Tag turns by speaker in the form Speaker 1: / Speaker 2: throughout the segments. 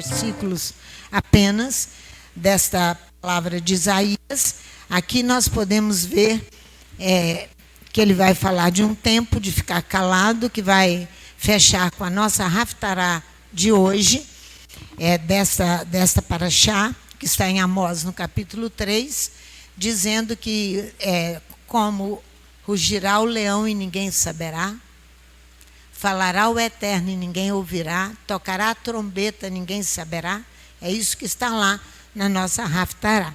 Speaker 1: versículos apenas desta palavra de Isaías. Aqui nós podemos ver que ele vai falar de um tempo de ficar calado, que vai fechar com a nossa Haftará de hoje, desta paraxá, que está em Amós, no capítulo 3, dizendo que como rugirá o leão e ninguém saberá, falará o Eterno e ninguém ouvirá, tocará a trombeta e ninguém saberá. É isso que está lá na nossa Haftará.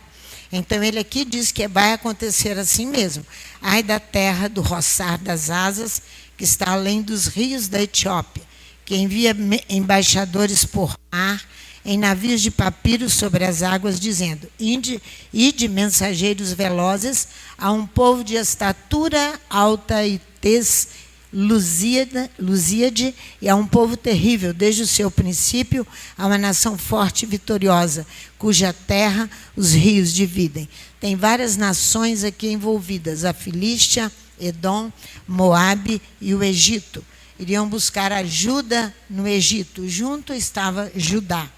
Speaker 1: Então ele aqui diz que vai acontecer assim mesmo. Ai da terra do roçar das asas, que está além dos rios da Etiópia, que envia embaixadores por mar, em navios de papiro sobre as águas, dizendo: ide mensageiros velozes a um povo de estatura alta e tez lusíade, e a um povo terrível desde o seu princípio, a uma nação forte e vitoriosa, cuja terra os rios dividem. Tem várias nações aqui envolvidas: a Filístia, Edom, Moabe e o Egito. Iriam buscar ajuda no Egito. Junto estava Judá.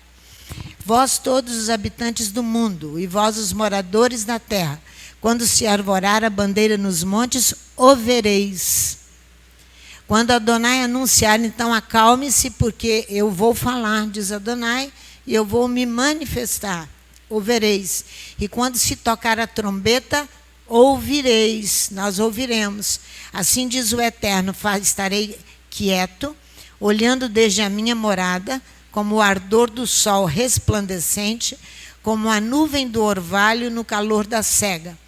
Speaker 1: Vós todos os habitantes do mundo, e vós os moradores da terra, quando se arvorar a bandeira nos montes, o vereis. Quando Adonai anunciar, então acalme-se, porque eu vou falar, diz Adonai, e eu vou me manifestar, o vereis. E quando se tocar a trombeta, ouvireis, nós ouviremos. Assim diz o Eterno: estarei quieto, olhando desde a minha morada, como o ardor do sol resplandecente, como a nuvem do orvalho no calor da cega.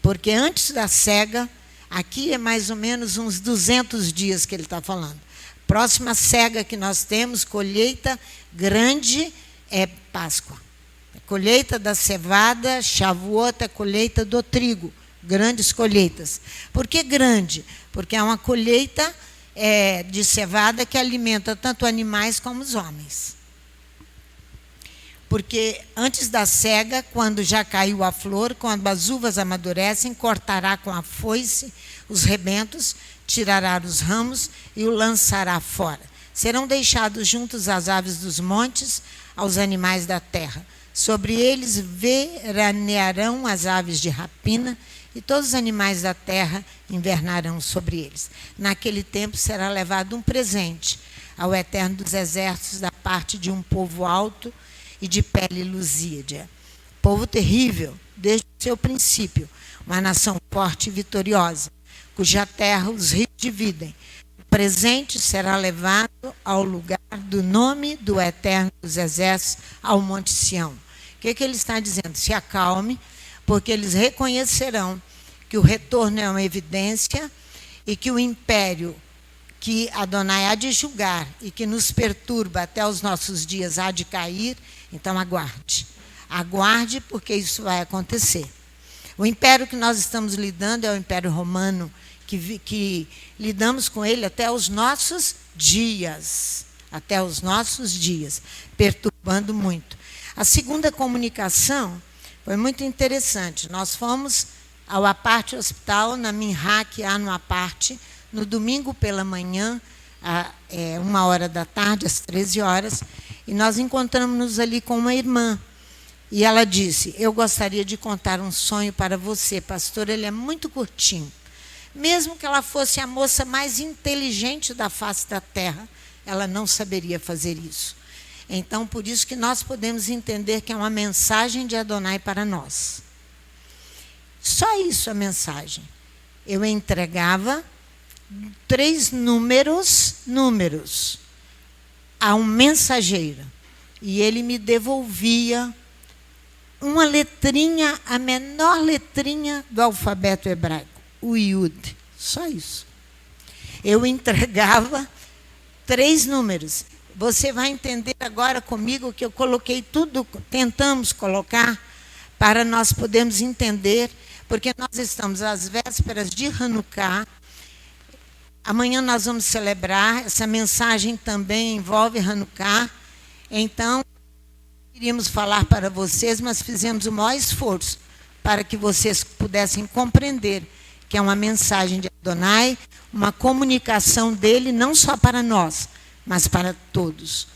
Speaker 1: Porque antes da cega, aqui é mais ou menos uns 200 dias que ele está falando. Próxima cega que nós temos, colheita grande, é Páscoa. Colheita da cevada, Shavuot, a colheita do trigo. Grandes colheitas. Por que grande? Porque é uma colheita de cevada que alimenta tanto animais como os homens. Porque antes da cega, quando já caiu a flor, quando as uvas amadurecem, cortará com a foice os rebentos, tirará os ramos e o lançará fora. Serão deixados juntos às aves dos montes, aos animais da terra. Sobre eles veranearão as aves de rapina, e todos os animais da terra invernarão sobre eles. Naquele tempo será levado um presente ao Eterno dos Exércitos da parte de um povo alto e de pele lusíada. Povo terrível, desde o seu princípio, uma nação forte e vitoriosa, cuja terra os rios dividem. O presente será levado ao lugar do nome do Eterno dos Exércitos, ao Monte Sião. O que ele está dizendo? Se acalme, porque eles reconhecerão que o retorno é uma evidência e que o império que Adonai há de julgar e que nos perturba até os nossos dias há de cair. Então aguarde. Aguarde, porque isso vai acontecer. O império que nós estamos lidando é o Império Romano, que lidamos com ele até os nossos dias. Até os nossos dias, perturbando muito. A segunda comunicação foi muito interessante. Nós fomos ao Aparte Hospital, na Minhá, que há no Aparte, no domingo pela manhã, a 13h, às 13 horas, e nós encontramos-nos ali com uma irmã. E ela disse: eu gostaria de contar um sonho para você, pastor, ele é muito curtinho. Mesmo que ela fosse a moça mais inteligente da face da terra, ela não saberia fazer isso. Então, por isso que nós podemos entender que é uma mensagem de Adonai para nós. Só isso a mensagem. Eu entregava 3 números a um mensageiro. E ele me devolvia uma letrinha, a menor letrinha do alfabeto hebraico, o Yud. Só isso. Eu entregava 3 números. Você vai entender agora comigo que eu coloquei tudo, tentamos colocar, para nós podermos entender, porque nós estamos às vésperas de Hanukkah. Amanhã nós vamos celebrar, essa mensagem também envolve Hanukkah. Então, queríamos falar para vocês, mas fizemos o maior esforço para que vocês pudessem compreender que é uma mensagem de Adonai, uma comunicação dele, não só para nós, mas para todos.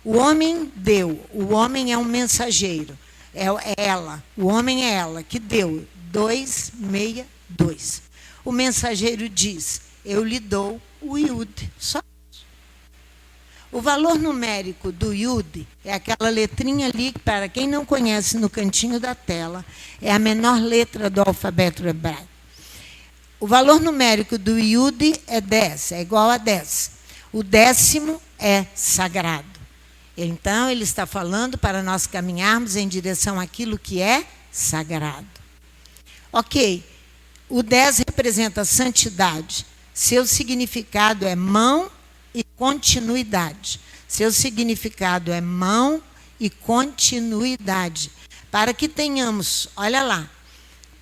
Speaker 1: O homem deu, o homem é um mensageiro, é ela, o homem é ela, que deu 262. O mensageiro diz, eu lhe dou o Iud, só. O valor numérico do Iud é aquela letrinha ali, que para quem não conhece, no cantinho da tela, é a menor letra do alfabeto hebraico. O valor numérico do Iud é 10, é igual a 10. O 10º é sagrado. Então, ele está falando para nós caminharmos em direção àquilo que é sagrado. Ok, o 10 representa santidade. Seu significado é mão e continuidade. Seu significado é mão e continuidade. Para que tenhamos, olha lá,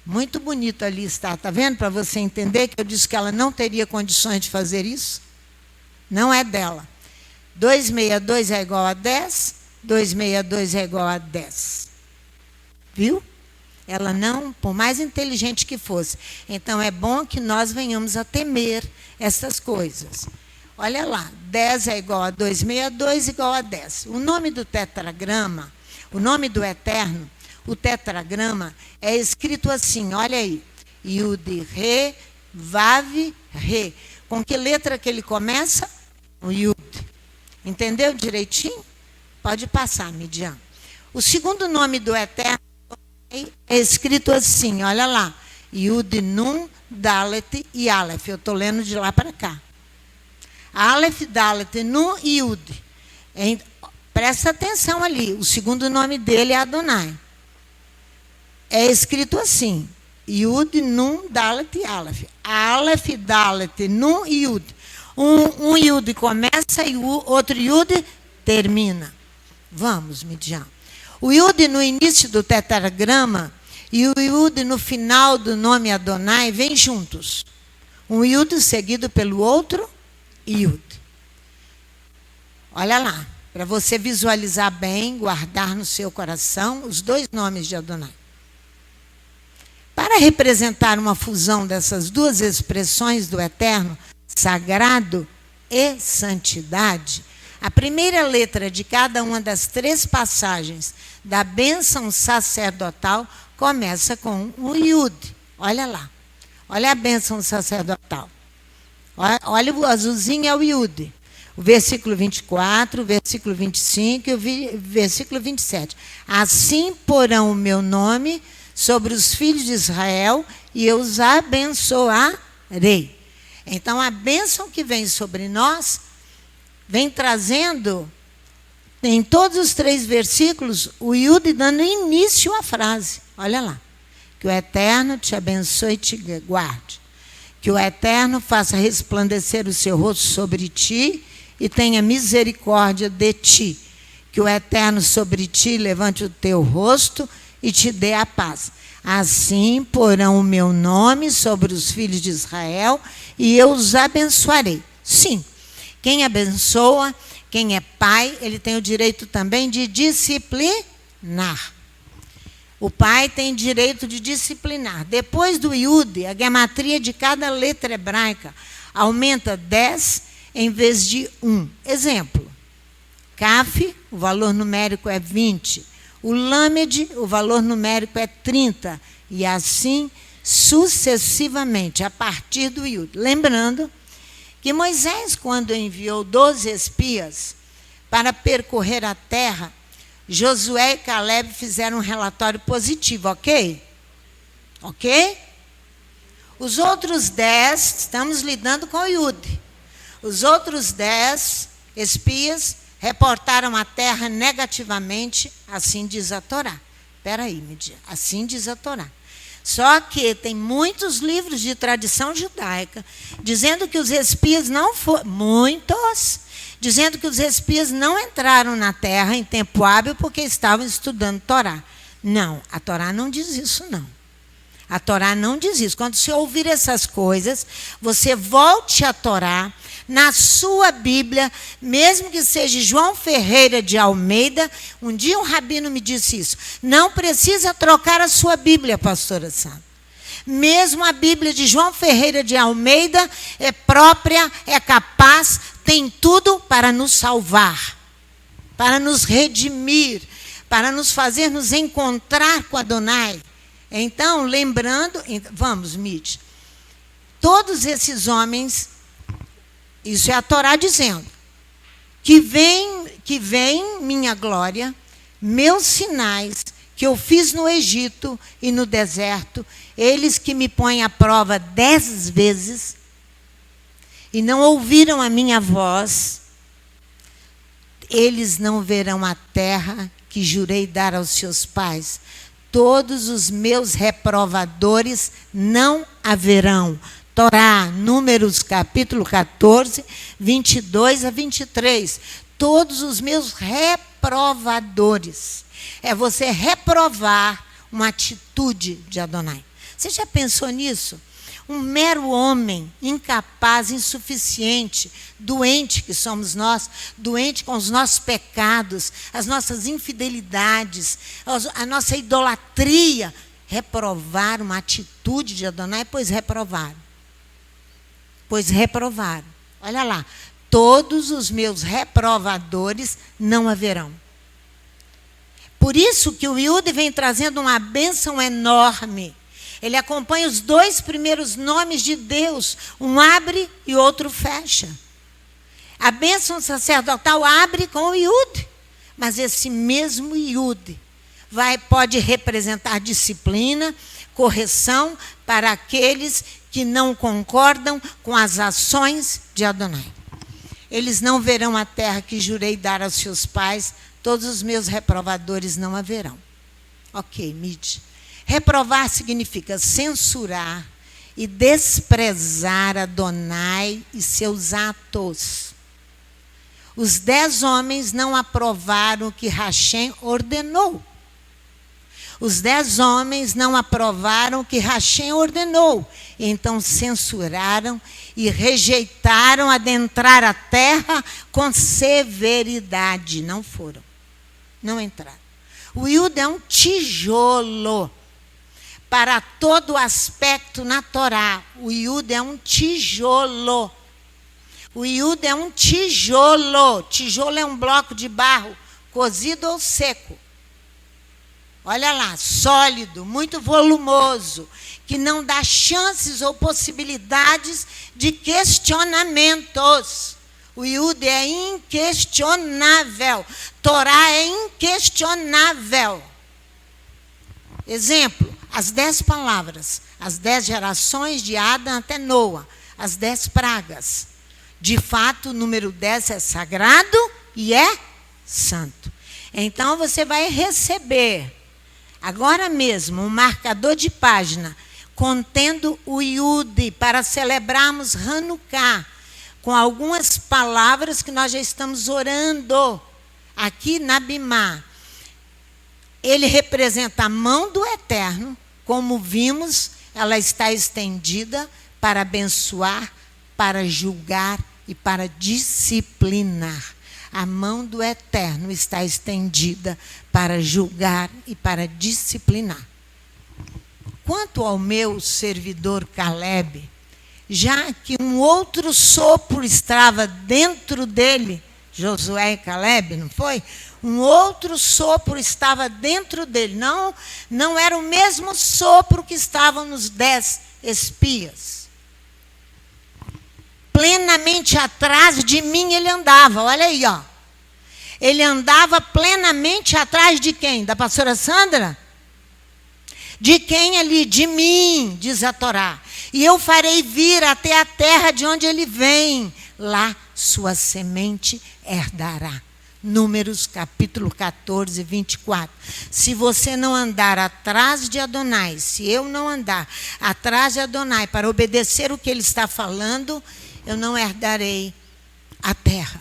Speaker 1: muito bonito ali está, está vendo? Para você entender que eu disse que ela não teria condições de fazer isso. Não é dela. 262 é igual a 10, 262 é igual a 10. Viu? Ela não, por mais inteligente que fosse. Então, é bom que nós venhamos a temer essas coisas. Olha lá, 10 é igual a 262 igual a 10. O nome do tetragrama, o nome do Eterno, o tetragrama, é escrito assim, olha aí. Yud, Re, Vav, Re. Com que letra que ele começa? O Yud. Entendeu direitinho? Pode passar, Midian. O segundo nome do Eterno é escrito assim, olha lá. Yud, Nun, Dalet e Aleph. Eu estou lendo de lá para cá. Aleph, Dalet, Nun e Yud. Presta atenção ali. O segundo nome dele é Adonai. É escrito assim. Yud, Nun, Dalet e Aleph. Aleph, Dalet, Nun e Yud. Um Yud começa e o outro Yud termina. Vamos, Midian. O Yud no início do tetragrama e o Yud no final do nome Adonai vêm juntos. Um Yud seguido pelo outro Yud. Olha lá, para você visualizar bem, guardar no seu coração os dois nomes de Adonai. Para representar uma fusão dessas duas expressões do Eterno, sagrado e santidade, a primeira letra de cada uma das 3 passagens da bênção sacerdotal começa com um Yud. Olha lá. Olha a bênção sacerdotal. Olha o azulzinho é o Yud. O versículo 24, o versículo 25 e o versículo 27. Assim porão o meu nome sobre os filhos de Israel e eu os abençoarei. Então, a bênção que vem sobre nós, vem trazendo, em todos os 3 versículos, o Yud dando início à frase. Olha lá. Que o Eterno te abençoe e te guarde. Que o Eterno faça resplandecer o seu rosto sobre ti e tenha misericórdia de ti. Que o Eterno sobre ti levante o teu rosto e te dê a paz. Assim porão o meu nome sobre os filhos de Israel e eu os abençoarei. Sim, quem abençoa, quem é pai, ele tem o direito também de disciplinar. O pai tem direito de disciplinar. Depois do Yud, a gematria de cada letra hebraica aumenta 10 em vez de 1. Exemplo, Kaf, o valor numérico é 20. O Lamed, o valor numérico é 30. E assim sucessivamente, a partir do Yud. Lembrando que Moisés, quando enviou 12 espias para percorrer a terra, Josué e Caleb fizeram um relatório positivo, ok? Ok? Os outros 10, estamos lidando com o Yud. Os outros 10 espias reportaram a terra negativamente, assim diz a Torá. Espera aí, Midian, assim diz a Torá. Só que tem muitos livros de tradição judaica dizendo que os espias não foram, dizendo que os espias não entraram na terra em tempo hábil porque estavam estudando Torá. Não, a Torá não diz isso, não. A Torá não diz isso. Quando você ouvir essas coisas, você volte à Torá, na sua Bíblia, mesmo que seja João Ferreira de Almeida. Um dia um rabino me disse isso. Não precisa trocar a sua Bíblia, pastora Sandra. Mesmo a Bíblia de João Ferreira de Almeida é própria, é capaz, tem tudo para nos salvar. para nos redimir, para nos fazer nos encontrar com Adonai. Então, lembrando, vamos, Mitch, todos esses homens, isso é a Torá dizendo, que vem minha glória, meus sinais, que eu fiz no Egito e no deserto, eles que me põem à prova 10 vezes, e não ouviram a minha voz, eles não verão a terra que jurei dar aos seus pais. Todos os meus reprovadores não haverão. Torá, Números, capítulo 14, 22 a 23. Todos os meus reprovadores. É você reprovar uma atitude de Adonai. Você já pensou nisso? Um mero homem, incapaz, insuficiente, doente que somos nós, doente com os nossos pecados, as nossas infidelidades, a nossa idolatria, reprovar uma atitude de Adonai, pois reprovaram. Olha lá, todos os meus reprovadores não haverão. Por isso que o Yud vem trazendo uma bênção enorme. Ele acompanha os 2 primeiros nomes de Deus. Um abre e outro fecha. A bênção sacerdotal abre com o Yud. Mas esse mesmo Yud pode representar disciplina, correção para aqueles que não concordam com as ações de Adonai. Eles não verão a terra que jurei dar aos seus pais. Todos os meus reprovadores não haverão. Ok, Mid. Reprovar significa censurar e desprezar Adonai e seus atos. Os 10 homens não aprovaram o que Hashem ordenou. Os 10 homens não aprovaram o que Hashem ordenou. Então censuraram e rejeitaram adentrar a terra com severidade. Não foram. Não entraram. O Yud é um tijolo. Para todo aspecto na Torá, o Yud é um tijolo. O Yud é um tijolo. Tijolo é um bloco de barro, cozido ou seco. Olha lá, sólido, muito volumoso, que não dá chances ou possibilidades de questionamentos. O Yud é inquestionável. Torá é inquestionável. Exemplo, as 10 palavras, as 10 gerações de Adão até Noa, as 10 pragas. De fato, o número 10 é sagrado e é santo. Então, você vai receber, agora mesmo, um marcador de página contendo o Yud para celebrarmos Hanukkah, com algumas palavras que nós já estamos orando aqui na Bimá. Ele representa a mão do Eterno, como vimos, ela está estendida para abençoar, para julgar e para disciplinar. A mão do Eterno está estendida para julgar e para disciplinar. Quanto ao meu servidor Caleb, já que um outro sopro estava dentro dele, Josué e Caleb, não foi? Um outro sopro estava dentro dele. Não era o mesmo sopro que estava nos 10 espias. Plenamente atrás de mim ele andava. Olha aí, ó. Ele andava plenamente atrás de quem? Da pastora Sandra? De quem ali? De mim, diz a Torá. E eu farei vir até a terra de onde ele vem. Lá sua semente herdará. Números capítulo 14, 24. Se você não andar atrás de Adonai, se eu não andar atrás de Adonai para obedecer o que ele está falando, eu não herdarei a terra.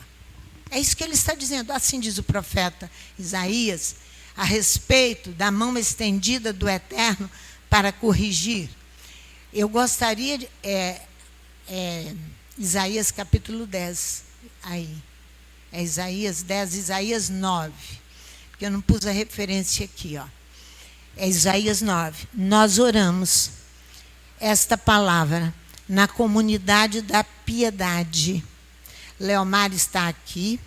Speaker 1: É isso que ele está dizendo. Assim diz o profeta Isaías, a respeito da mão estendida do Eterno para corrigir. Eu gostaria de... Isaías capítulo 10, aí. É Isaías 10, Isaías 9. Porque eu não pus a referência aqui, ó. É Isaías 9. Nós oramos esta palavra na comunidade da piedade. Leomar está aqui.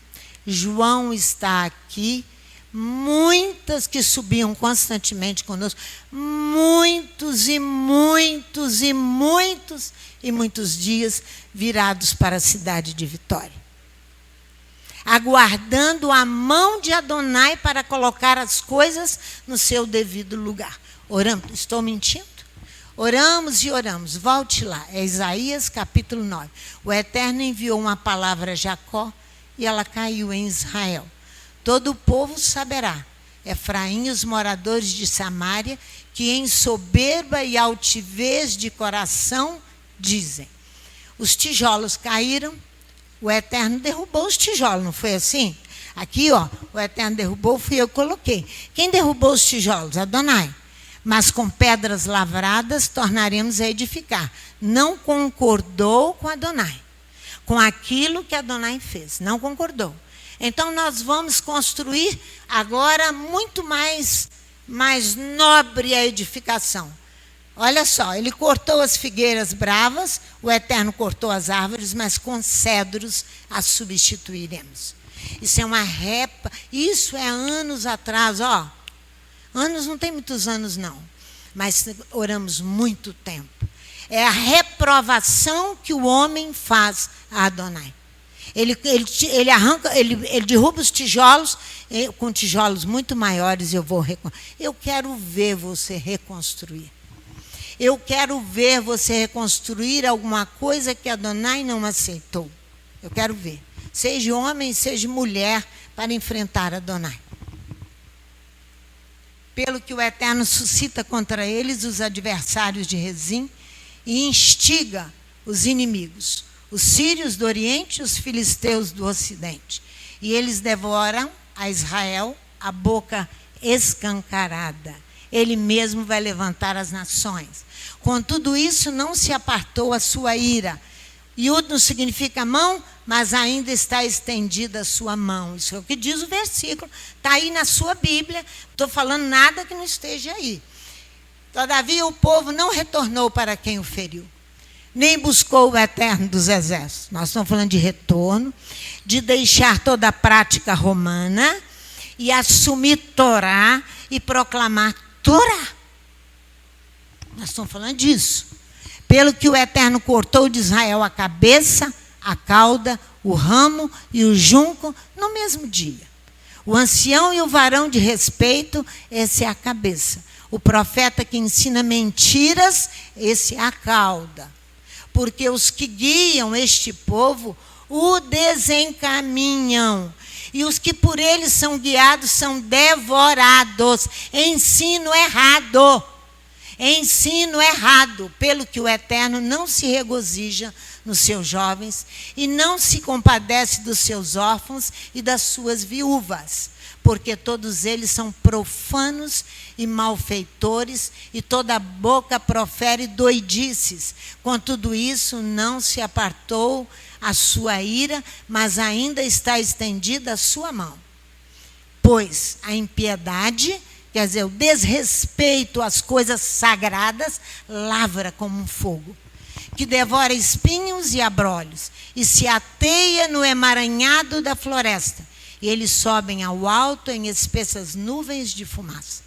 Speaker 1: João está aqui, muitas que subiam constantemente conosco, muitos e muitos e muitos e muitos dias virados para a cidade de Vitória, aguardando a mão de Adonai para colocar as coisas no seu devido lugar. Oramos, estou mentindo? Oramos e oramos, volte lá, é Isaías capítulo 9. O Eterno enviou uma palavra a Jacó e ela caiu em Israel. Todo o povo saberá, Efraim e os moradores de Samaria, que em soberba e altivez de coração dizem: os tijolos caíram, o Eterno derrubou os tijolos, não foi assim? Aqui, ó, o Eterno derrubou, fui eu que coloquei. Quem derrubou os tijolos? Adonai. Mas com pedras lavradas tornaremos a edificar. Não concordou com Adonai, com aquilo que Adonai fez, não concordou. Então nós vamos construir agora muito mais nobre a edificação. Olha só, ele cortou as figueiras bravas, o Eterno cortou as árvores, mas com cedros as substituiremos. Isso é uma isso é anos atrás, ó. Anos não tem muitos anos não, mas oramos muito tempo. É a reprovação que o homem faz a Adonai. Ele derruba os tijolos, com tijolos muito maiores eu quero ver você reconstruir. Eu quero ver você reconstruir alguma coisa que Adonai não aceitou. Eu quero ver. Seja homem, seja mulher, para enfrentar Adonai. Pelo que o Eterno suscita contra eles os adversários de Rezim e instiga os inimigos, os sírios do Oriente e os filisteus do Ocidente. E eles devoram a Israel a boca escancarada. Ele mesmo vai levantar as nações. Com tudo isso, não se apartou a sua ira. Yud não significa mão, mas ainda está estendida a sua mão. Isso é o que diz o versículo. Está aí na sua Bíblia. Não estou falando nada que não esteja aí. Todavia, o povo não retornou para quem o feriu, nem buscou o Eterno dos Exércitos. Nós estamos falando de retorno, de deixar toda a prática romana e assumir Torá e proclamar Torá. Nós estamos falando disso. Pelo que o Eterno cortou de Israel a cabeça, a cauda, o ramo e o junco no mesmo dia. O ancião e o varão de respeito, esse é a cabeça. O profeta que ensina mentiras, esse é a cauda. Porque os que guiam este povo o desencaminham. E os que por eles são guiados são devorados. Ensino errado. Ensino errado, pelo que o Eterno não se regozija nos seus jovens e não se compadece dos seus órfãos e das suas viúvas, porque todos eles são profanos e malfeitores e toda boca profere doidices. Com tudo isso, não se apartou a sua ira, mas ainda está estendida a sua mão. Pois a impiedade, quer dizer, o desrespeito às coisas sagradas, lavra como um fogo, que devora espinhos e abrolhos, e se ateia no emaranhado da floresta, e eles sobem ao alto em espessas nuvens de fumaça.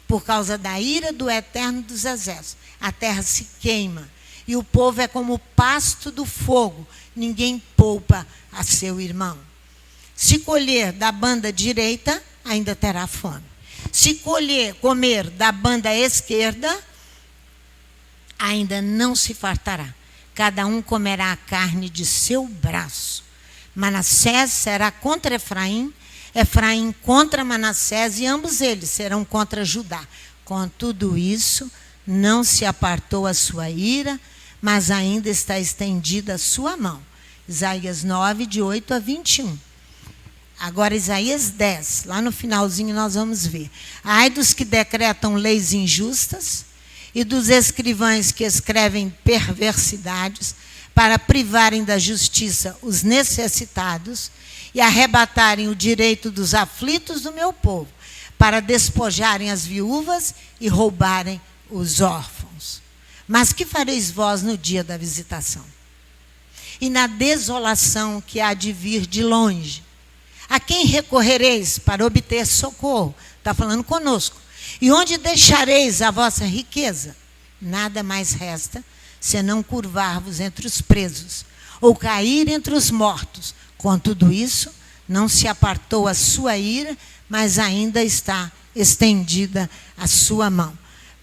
Speaker 1: Por causa da ira do Eterno dos Exércitos, a terra se queima, e o povo é como o pasto do fogo, ninguém poupa a seu irmão. Se colher da banda direita, ainda terá fome. Se comer da banda esquerda, ainda não se fartará. Cada um comerá a carne de seu braço. Manassés será contra Efraim, Efraim contra Manassés, e ambos eles serão contra Judá. Com tudo isso, não se apartou a sua ira, mas ainda está estendida a sua mão. Isaías 9, de 8 a 21. Agora, Isaías 10, lá no finalzinho nós vamos ver. Ai dos que decretam leis injustas e dos escrivães que escrevem perversidades para privarem da justiça os necessitados e arrebatarem o direito dos aflitos do meu povo, para despojarem as viúvas e roubarem os órfãos. Mas que fareis vós no dia da visitação? E na desolação que há de vir de longe? A quem recorrereis para obter socorro? Está falando conosco. E onde deixareis a vossa riqueza? Nada mais resta, senão curvar-vos entre os presos, ou cair entre os mortos. Com tudo isso, não se apartou a sua ira, mas ainda está estendida a sua mão.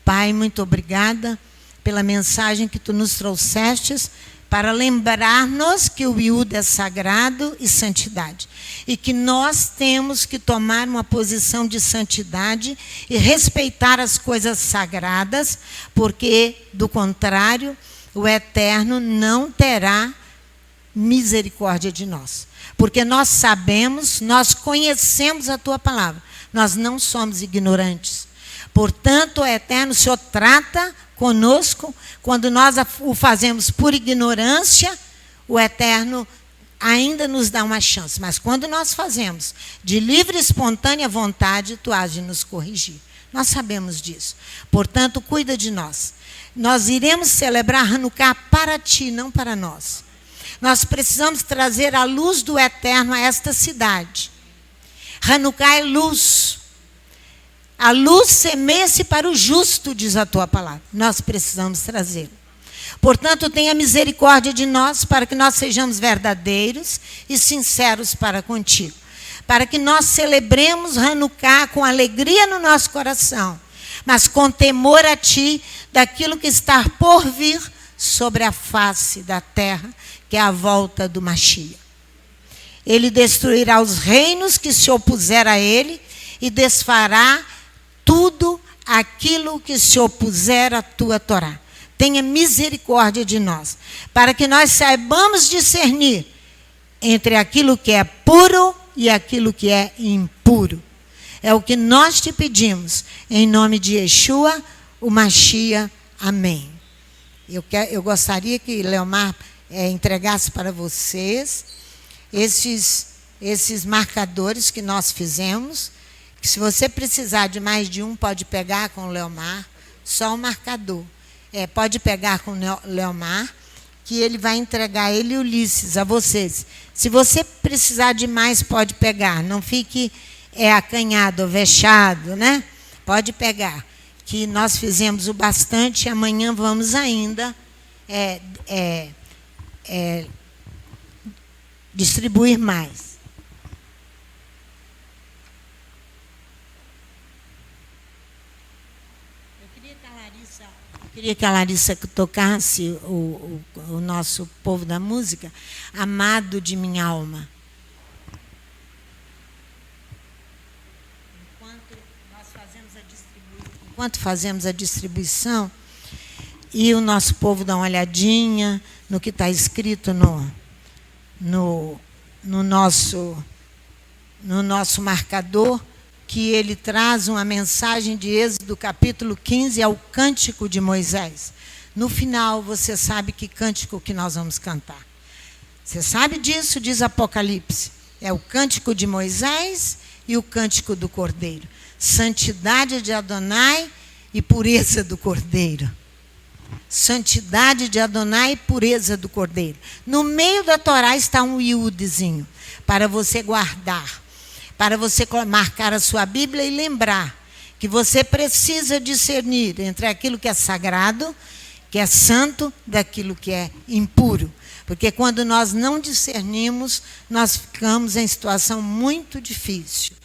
Speaker 1: Pai, muito obrigada pela mensagem que tu nos trouxestes, para lembrar-nos que o Iúde é sagrado e santidade. E que nós temos que tomar uma posição de santidade e respeitar as coisas sagradas, porque, do contrário, o Eterno não terá misericórdia de nós. Porque nós sabemos, nós conhecemos a tua palavra. Nós não somos ignorantes. Portanto, o Eterno, o Senhor trata conosco, quando nós o fazemos por ignorância, o Eterno ainda nos dá uma chance. Mas quando nós fazemos de livre e espontânea vontade, tu has de nos corrigir. Nós sabemos disso. Portanto, cuida de nós. Nós iremos celebrar Hanukkah para ti, não para nós. Nós precisamos trazer a luz do Eterno a esta cidade. Hanukkah é luz. A luz semeia-se para o justo, diz a tua palavra. Nós precisamos trazê-lo. Portanto, tenha misericórdia de nós, para que nós sejamos verdadeiros e sinceros para contigo. Para que nós celebremos Hanukkah com alegria no nosso coração, mas com temor a ti, daquilo que está por vir sobre a face da terra, que é a volta do Mashiach. Ele destruirá os reinos que se opuseram a ele e desfará tudo aquilo que se opuser à tua Torá. Tenha misericórdia de nós, para que nós saibamos discernir entre aquilo que é puro e aquilo que é impuro. É o que nós te pedimos, em nome de Yeshua, o Mashiach. Amém. Eu gostaria que Leomar entregasse para vocês esses marcadores que nós fizemos. Que se você precisar de mais de um, pode pegar com o Leomar, só o marcador. Pode pegar com o Leomar, que ele vai entregar, ele e Ulisses, a vocês. Se você precisar de mais, pode pegar. Não fique acanhado ou vexado, né? Pode pegar. Que nós fizemos o bastante e amanhã vamos ainda distribuir mais. Eu queria que a Larissa tocasse o nosso povo da música, Amado de Minha Alma. Enquanto fazemos a distribuição, e o nosso povo dá uma olhadinha no que está escrito no nosso marcador, que ele traz uma mensagem de Êxodo, capítulo 15, ao Cântico de Moisés. No final, você sabe que cântico que nós vamos cantar. Você sabe disso, diz Apocalipse. É o Cântico de Moisés e o Cântico do Cordeiro. Santidade de Adonai e pureza do Cordeiro. Santidade de Adonai e pureza do Cordeiro. No meio da Torá está um iúdezinho, para você guardar. Para você marcar a sua Bíblia e lembrar que você precisa discernir entre aquilo que é sagrado, que é santo, daquilo que é impuro. Porque quando nós não discernimos, nós ficamos em situação muito difícil.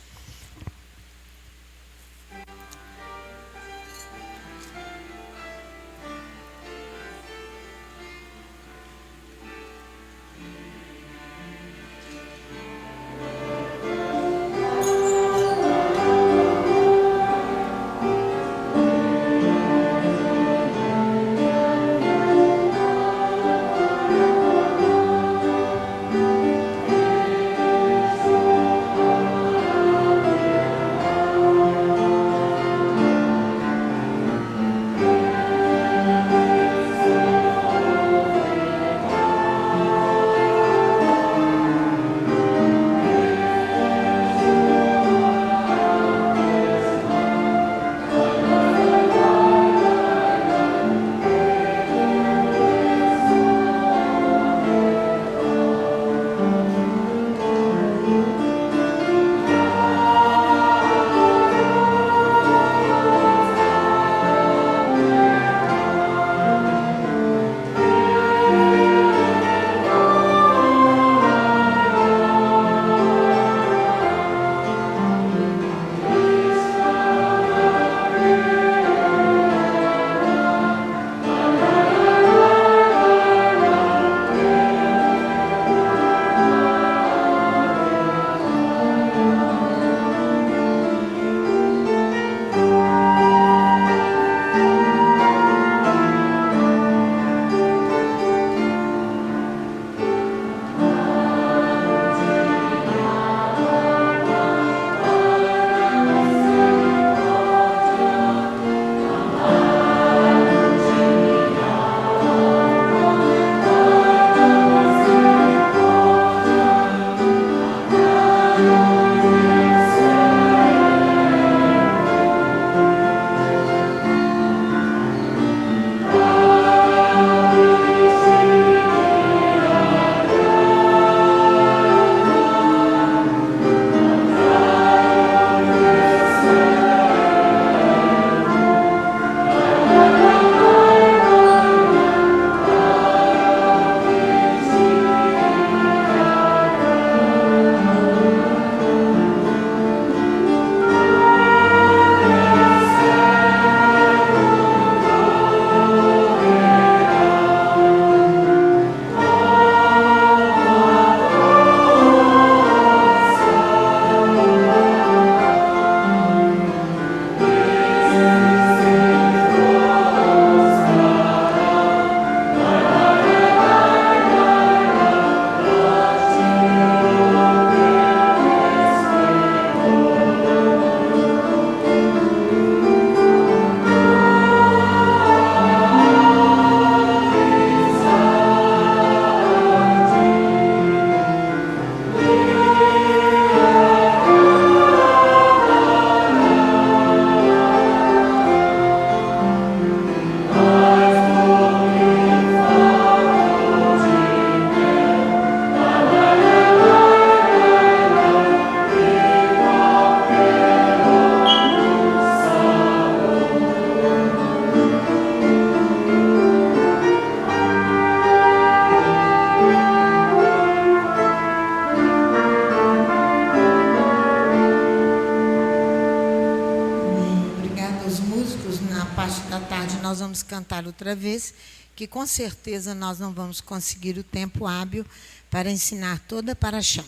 Speaker 1: parte da tarde nós vamos cantar outra vez, que com certeza nós não vamos conseguir o tempo hábil para ensinar toda a Paraxá.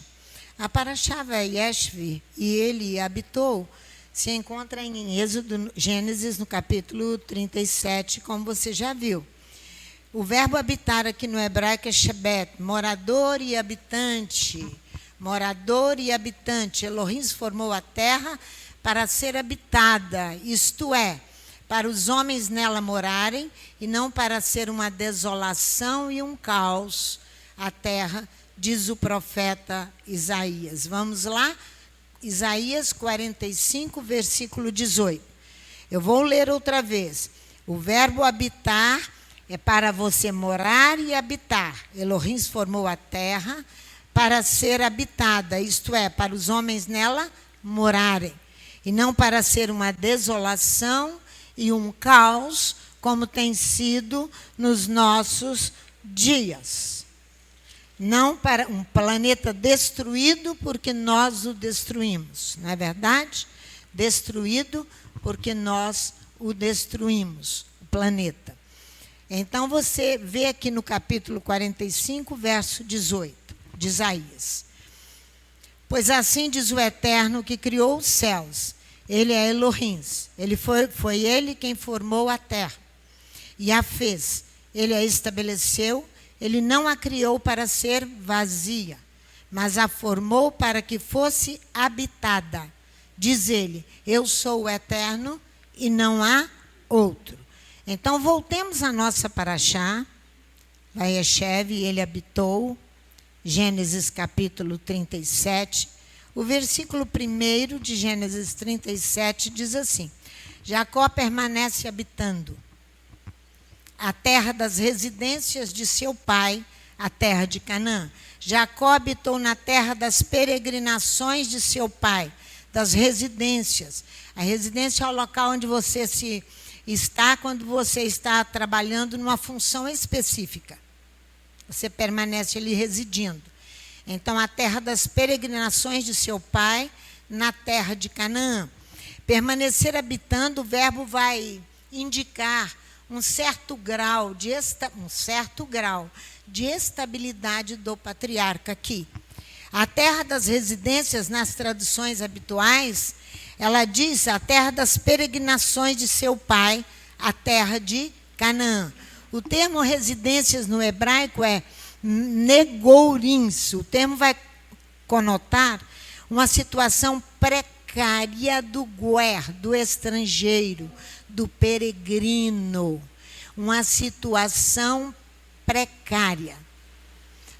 Speaker 1: A Paraxá Vayeshvi, e ele habitou, se encontra em Êxodo, Gênesis, no capítulo 37, como você já viu. O verbo habitar aqui no hebraico é Shebet, morador e habitante. Morador e habitante. Elohim formou a terra para ser habitada, isto é, para os homens nela morarem, e não para ser uma desolação e um caos a terra, diz o profeta Isaías. Vamos lá? Isaías 45, versículo 18. Eu vou ler outra vez. O verbo habitar é para você morar e habitar. Elohim formou a terra para ser habitada, isto é, para os homens nela morarem, e não para ser uma desolação e um caos, como tem sido nos nossos dias. Não para um planeta destruído porque nós o destruímos, não é verdade? Destruído porque nós o destruímos, o planeta. Então você vê aqui no capítulo 45, verso 18, de Isaías. Pois assim diz o Eterno que criou os céus. Ele é Elohim. Foi ele quem formou a terra e a fez. Ele a estabeleceu. Ele não a criou para ser vazia, mas a formou para que fosse habitada. Diz ele, eu sou o Eterno e não há outro. Então, voltemos à nossa Paraxá. Vayeshev, ele habitou, Gênesis capítulo 37. O versículo 1 de Gênesis 37 diz assim, Jacó permanece habitando a terra das residências de seu pai, a terra de Canaã. Jacó habitou na terra das peregrinações de seu pai, das residências. A residência é o local onde você se está quando você está trabalhando numa função específica. Você permanece ali residindo. Então, a terra das peregrinações de seu pai, na terra de Canaã. Permanecer habitando, o verbo vai indicar um certo grau de estabilidade do patriarca aqui. A terra das residências, nas traduções habituais, ela diz a terra das peregrinações de seu pai, a terra de Canaã. O termo residências no hebraico é negourins. O termo vai conotar uma situação precária do guer, do estrangeiro, do peregrino. Uma situação precária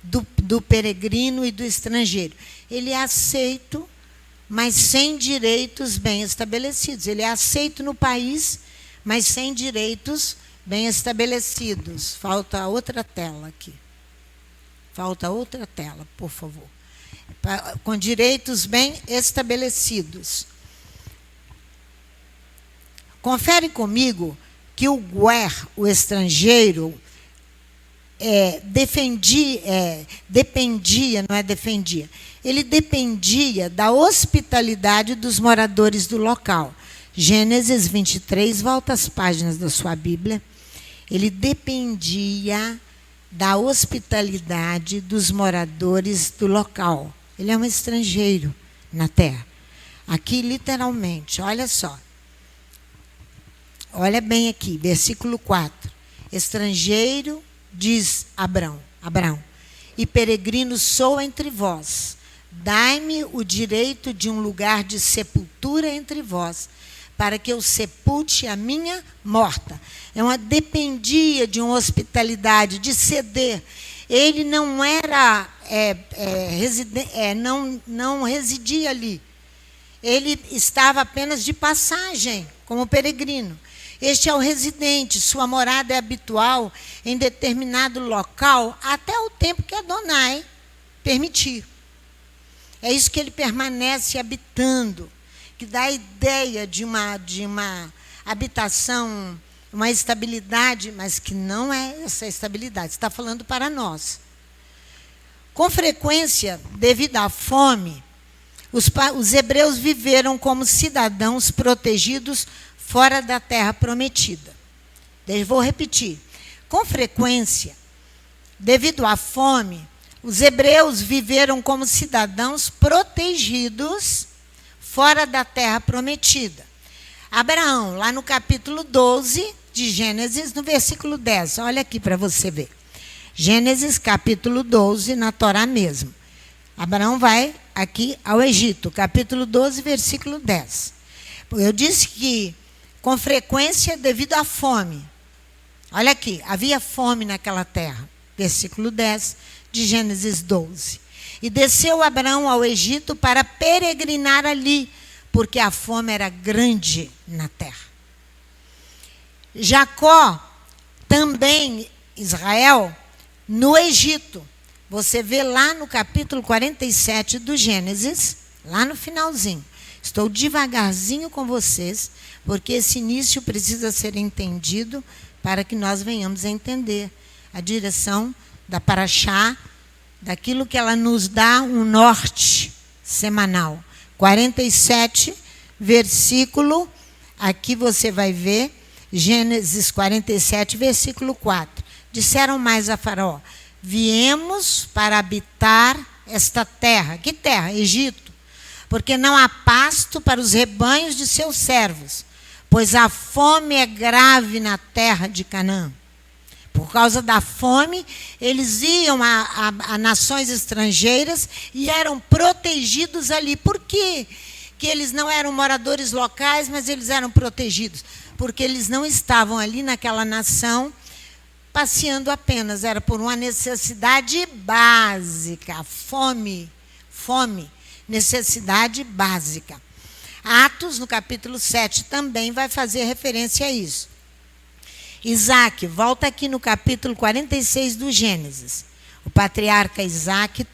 Speaker 1: do peregrino e do estrangeiro. Ele é aceito, mas sem direitos bem estabelecidos. Ele é aceito no país, mas sem direitos bem estabelecidos. Falta outra tela aqui. Falta outra tela, por favor. Com direitos bem estabelecidos. Confere comigo que o guer, o estrangeiro, ele dependia da hospitalidade dos moradores do local. Gênesis 23, volta às páginas da sua Bíblia. Ele dependia da hospitalidade dos moradores do local. Ele é um estrangeiro na terra. Aqui, literalmente, olha só. Olha bem aqui, versículo 4. Estrangeiro, diz Abrão, e peregrino sou entre vós. Dai-me o direito de um lugar de sepultura entre vós, para que eu sepulte a minha morta. Dependia de uma hospitalidade, de ceder. Ele não era não residia ali. Ele estava apenas de passagem, como peregrino. Este é o residente, sua morada é habitual em determinado local até o tempo que Adonai permitir. É isso que ele permanece habitando, que dá a ideia de uma habitação, uma estabilidade, mas que não é essa estabilidade. Está falando para nós. Com frequência, devido à fome, os hebreus viveram como cidadãos protegidos fora da terra prometida. Vou repetir. Com frequência, devido à fome, os hebreus viveram como cidadãos protegidos fora da terra prometida. Abraão, lá no capítulo 12 de Gênesis, no versículo 10. Olha aqui para você ver. Gênesis, capítulo 12, na Torá mesmo. Abraão vai aqui ao Egito, capítulo 12, versículo 10. Eu disse que, com frequência, devido à fome. Olha aqui, havia fome naquela terra. Versículo 10 de Gênesis 12. E desceu Abraão ao Egito para peregrinar ali, porque a fome era grande na terra. Jacó, também Israel, no Egito. Você vê lá no capítulo 47 do Gênesis, lá no finalzinho. Estou devagarzinho com vocês, porque esse início precisa ser entendido para que nós venhamos a entender a direção da Paraxá, daquilo que ela nos dá um norte semanal. 47, versículo, aqui você vai ver, Gênesis 47, versículo 4. Disseram mais a Faraó: viemos para habitar esta terra. Que terra? Egito. Porque não há pasto para os rebanhos de seus servos, pois a fome é grave na terra de Canaã. Por causa da fome, eles iam a nações estrangeiras e eram protegidos ali. Por quê? Que eles não eram moradores locais, mas eles eram protegidos. Porque eles não estavam ali naquela nação passeando apenas. Era por uma necessidade básica. Fome, necessidade básica. Atos, no capítulo 7, também vai fazer referência a isso. Isaac, volta aqui no capítulo 46 do Gênesis. O patriarca Isaac,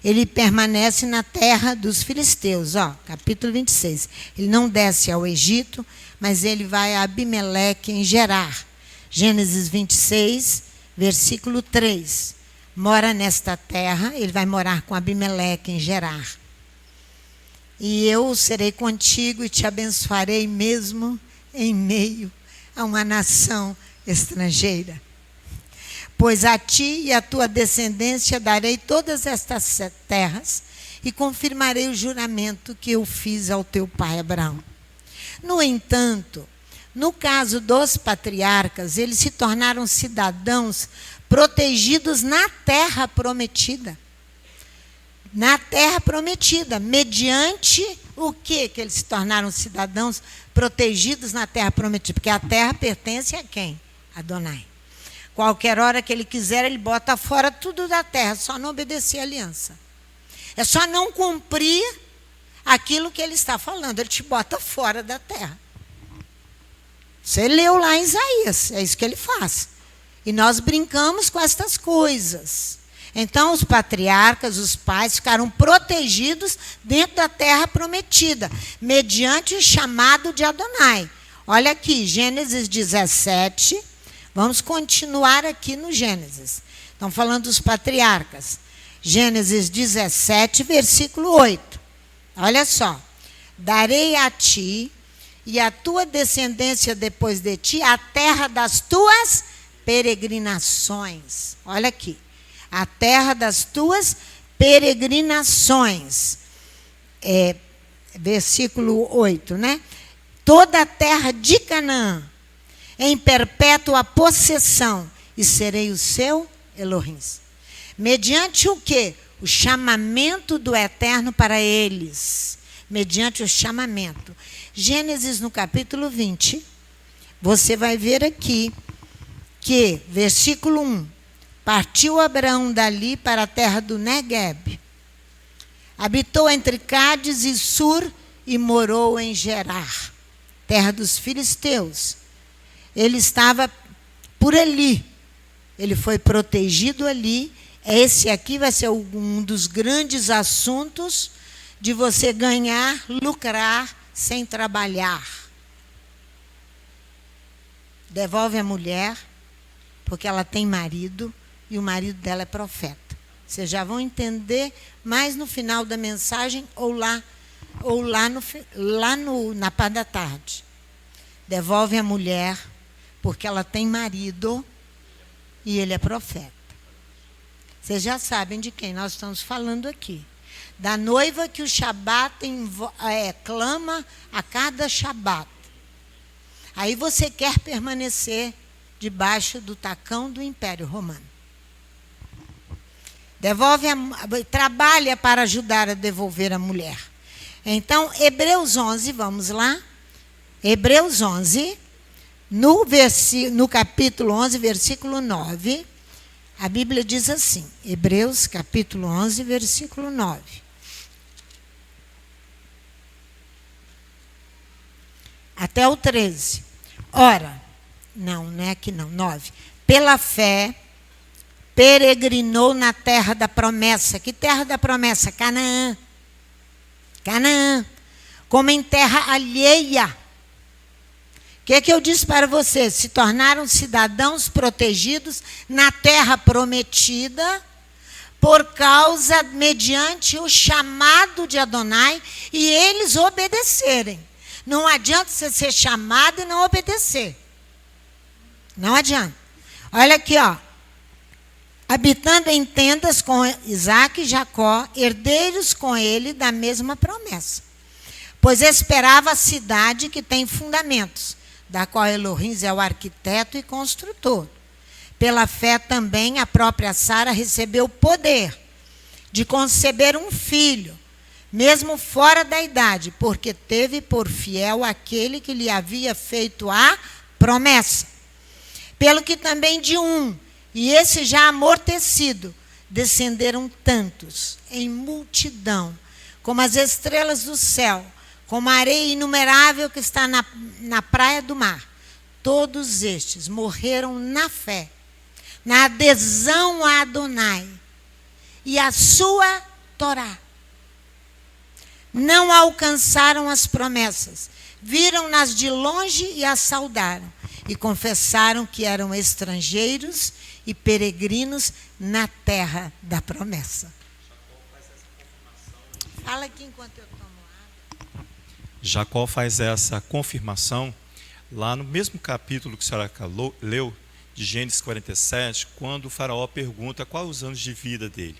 Speaker 1: ele permanece na terra dos filisteus, capítulo 26. Ele não desce ao Egito, mas ele vai a Abimeleque em Gerar. Gênesis 26, versículo 3. Mora nesta terra, ele vai morar com Abimeleque em Gerar. E eu serei contigo e te abençoarei mesmo em meio a uma nação estrangeira. Pois a ti e a tua descendência darei todas estas terras e confirmarei o juramento que eu fiz ao teu pai Abraão. No entanto, no caso dos patriarcas, eles se tornaram cidadãos protegidos na terra prometida. Na terra prometida, mediante o que eles se tornaram cidadãos protegidos na terra prometida? Porque a terra pertence a quem? Adonai. Qualquer hora que ele quiser, ele bota fora tudo da terra, só não obedecer a aliança. É só não cumprir aquilo que ele está falando, ele te bota fora da terra. Você leu lá em Isaías, é isso que ele faz. E nós brincamos com estas coisas. Então, os patriarcas, os pais, ficaram protegidos dentro da terra prometida, mediante o chamado de Adonai. Olha aqui, Gênesis 17. Vamos continuar aqui no Gênesis. Estão falando dos patriarcas. Gênesis 17, versículo 8. Olha só. Darei a ti e a tua descendência depois de ti a terra das tuas peregrinações. Olha aqui. A terra das tuas peregrinações. Versículo 8, né? Toda a terra de Canaã, em perpétua possessão, e serei o seu Elohim. Mediante o quê? O chamamento do Eterno para eles. Mediante o chamamento. Gênesis, no capítulo 20, você vai ver aqui que, versículo 1, partiu Abraão dali para a terra do Negueb. Habitou entre Cádiz e Sur e morou em Gerar, terra dos filisteus. Ele estava por ali. Ele foi protegido ali. Esse aqui vai ser um dos grandes assuntos de você ganhar, lucrar sem trabalhar. Devolve a mulher, porque ela tem marido, e o marido dela é profeta. Vocês já vão entender mais no final da mensagem ou lá na parte da tarde. devolve a mulher, porque ela tem marido e ele é profeta. Vocês já sabem de quem nós estamos falando aqui. Da noiva que o Shabat clama a cada Shabat. Aí você quer permanecer debaixo do tacão do Império Romano. Trabalha para ajudar a devolver a mulher. Então, Hebreus 11, vamos lá. Hebreus 11, no capítulo 11, versículo 9, a Bíblia diz assim, Hebreus capítulo 11, versículo 9. Até o 13. Ora, não é aqui não, 9. Pela fé, peregrinou na terra da promessa. Que terra da promessa? Canaã. Canaã. Como em terra alheia. O que eu disse para vocês? Se tornaram cidadãos protegidos na terra prometida, mediante o chamado de Adonai, e eles obedecerem. Não adianta você ser chamado e não obedecer. Não adianta. Olha aqui, ó. Habitando em tendas com Isaac e Jacó, herdeiros com ele da mesma promessa. Pois esperava a cidade que tem fundamentos, da qual Elohim é o arquiteto e construtor. Pela fé também a própria Sara recebeu o poder de conceber um filho, mesmo fora da idade, porque teve por fiel aquele que lhe havia feito a promessa. Pelo que também de um, e esse já amortecido, descenderam tantos, em multidão, como as estrelas do céu, como a areia inumerável que está na praia do mar. Todos estes morreram na fé, na adesão a Adonai e a sua Torá. Não alcançaram as promessas, viram-nas de longe e as saudaram, e confessaram que eram estrangeiros e peregrinos na terra da promessa. Fala aqui enquanto eu tomo água.
Speaker 2: Jacó faz essa confirmação lá no mesmo capítulo que a senhora leu, de Gênesis 47, quando o faraó pergunta quais os anos de vida dele.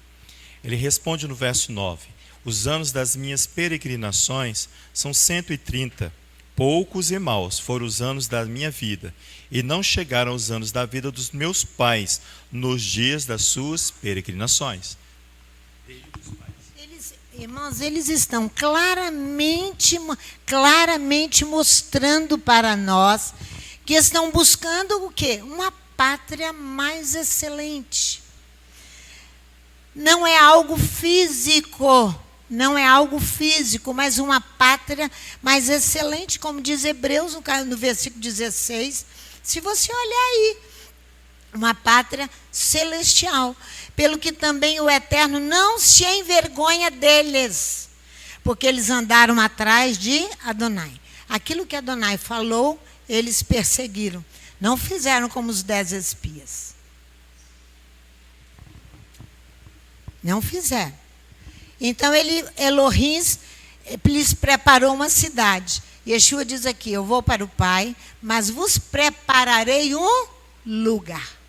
Speaker 2: Ele responde no verso 9: os anos das minhas peregrinações são 130, poucos e maus foram os anos da minha vida, e não chegaram os anos da vida dos meus pais nos dias das suas peregrinações.
Speaker 1: Irmãos, eles estão claramente mostrando para nós que estão buscando o quê? Uma pátria mais excelente. Não é algo físico, mas uma pátria mais excelente, como diz Hebreus no versículo 16. Se você olhar aí, uma pátria celestial, pelo que também o Eterno não se envergonha deles, porque eles andaram atrás de Adonai. Aquilo que Adonai falou, eles perseguiram. Não fizeram como os 10 espias. Não fizeram. Então, Elohim lhes preparou uma cidade. Yeshua diz aqui, eu vou para o Pai, mas vos prepararei um lugar.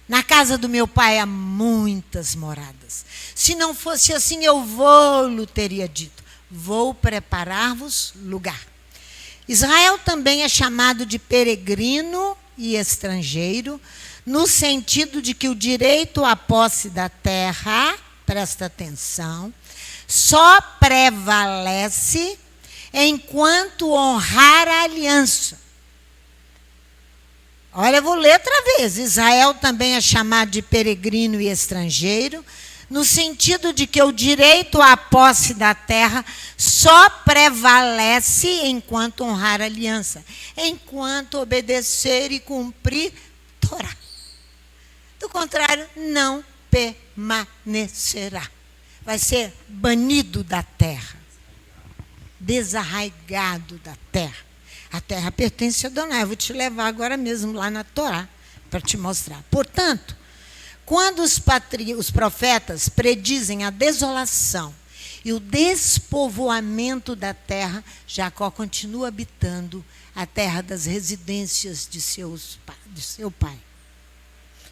Speaker 1: Na casa do meu pai há muitas moradas. Se não fosse assim, eu vou-lo teria dito. Vou preparar-vos lugar. Israel também é chamado de peregrino e estrangeiro, no sentido de que o direito à posse da terra, presta atenção, só prevalece enquanto honrar a aliança. Olha, eu vou ler outra vez. Israel também é chamado de peregrino e estrangeiro, no sentido de que o direito à posse da terra só prevalece enquanto honrar a aliança, enquanto obedecer e cumprir Torá. Do contrário, não permanecerá. Vai ser banido da terra, desarraigado da terra. A terra pertence a Adonai. Eu vou te levar agora mesmo lá na Torá para te mostrar. Portanto, quando os profetas predizem a desolação E o despovoamento da terra, Jacó continua habitando a terra das residências de seu pai.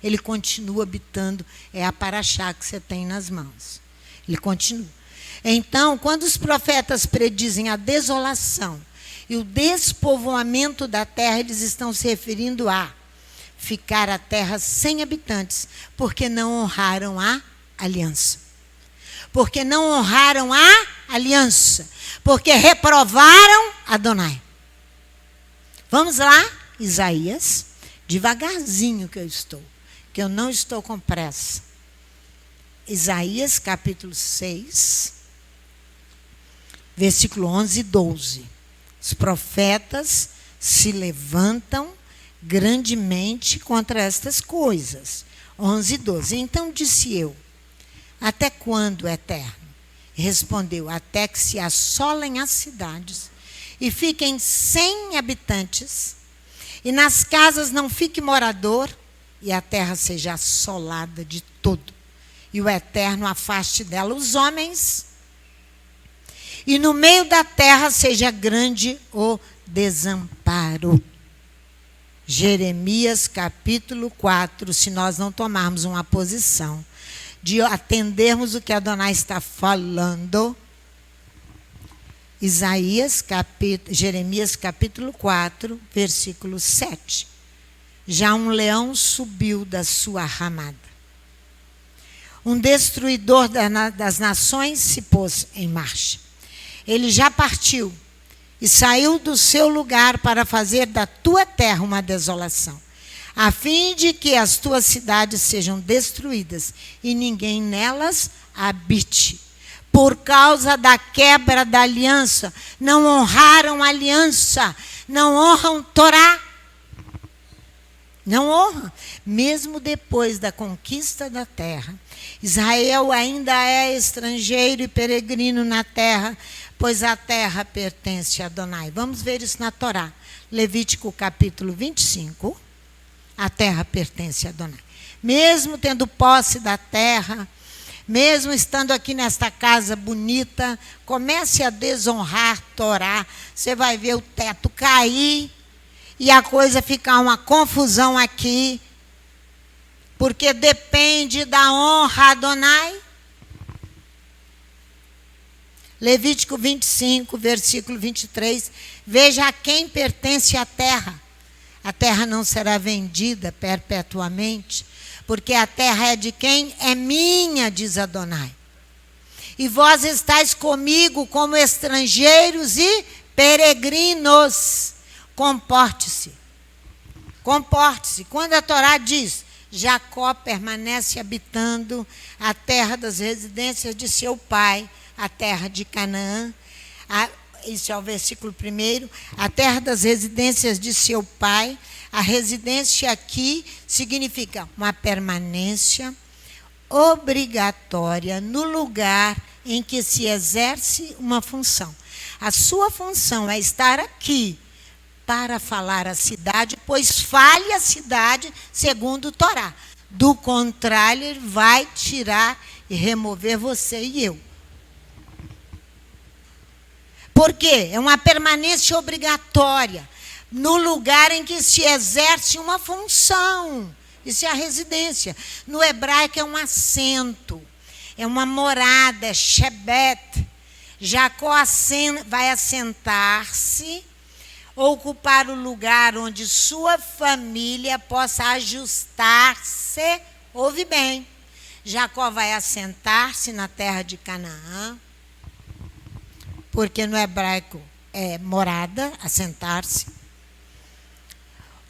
Speaker 1: Ele continua habitando, é a paraxá que você tem nas mãos. Ele continua. Então, quando os profetas predizem a desolação e o despovoamento da terra, eles estão se referindo a ficar a terra sem habitantes, porque não honraram a aliança. Porque não honraram a aliança. Porque reprovaram Adonai. Vamos lá, Isaías, devagarzinho que eu não estou com pressa. Isaías capítulo 6, versículo 11 e 12. Os profetas se levantam grandemente contra estas coisas. 11 e 12. Então disse eu, até quando, Eterno? Respondeu, até que se assolem as cidades e fiquem sem habitantes, e nas casas não fique morador, e a terra seja assolada de todo, e o Eterno afaste dela os homens, e no meio da terra seja grande o desamparo. Jeremias capítulo 4, se nós não tomarmos uma posição de atendermos o que Adonai está falando. Jeremias capítulo 4, versículo 7. Já um leão subiu da sua ramada. Um destruidor das nações se pôs em marcha. Ele já partiu e saiu do seu lugar para fazer da tua terra uma desolação, a fim de que as tuas cidades sejam destruídas e ninguém nelas habite. Por causa da quebra da aliança, não honraram a aliança, não honram Torá. Não honram. Mesmo depois da conquista da terra, Israel ainda é estrangeiro e peregrino na terra, pois a terra pertence a Adonai. Vamos ver isso na Torá. Levítico capítulo 25. A terra pertence a Adonai. Mesmo tendo posse da terra, mesmo estando aqui nesta casa bonita, comece a desonrar Torá. Você vai ver o teto cair e a coisa ficar uma confusão aqui, porque depende da honra a Adonai. Levítico 25, versículo 23. Veja a quem pertence a terra. A terra não será vendida perpetuamente, porque a terra é de quem? É minha, diz Adonai. E vós estáis comigo como estrangeiros e peregrinos. Comporte-se. Comporte-se. Quando a Torá diz, Jacó permanece habitando a terra das residências de seu pai, a terra de Canaã. Isso é o versículo 1. A terra das residências de seu pai. A residência aqui significa uma permanência obrigatória no lugar em que se exerce uma função. A sua função é estar aqui para falar a cidade, pois fale a cidade segundo o Torá. Do contrário, ele vai tirar e remover você e eu. Por quê? É uma permanência obrigatória no lugar em que se exerce uma função. Isso é a residência. No hebraico é um assento, é uma morada, é shebet. Jacó vai assentar-se, ocupar o lugar onde sua família possa ajustar-se. Ouve bem, Jacó vai assentar-se na terra de Canaã, porque no hebraico é morada, assentar-se,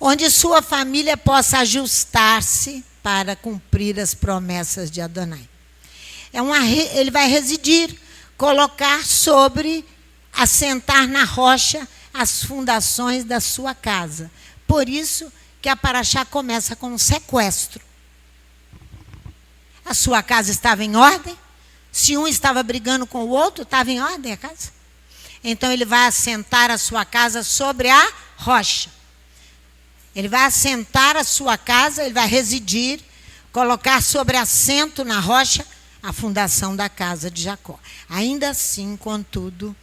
Speaker 1: onde sua família possa ajustar-se para cumprir as promessas de Adonai. Ele vai residir, colocar sobre, assentar na rocha as fundações da sua casa. Por isso que a paraxá começa com um sequestro. A sua casa estava em ordem? Se um estava brigando com o outro, estava em ordem a casa? Então ele vai assentar a sua casa sobre a rocha. Ele vai assentar a sua casa, ele vai residir, colocar sobre assento na rocha a fundação da casa de Jacó. Ainda assim, contudo,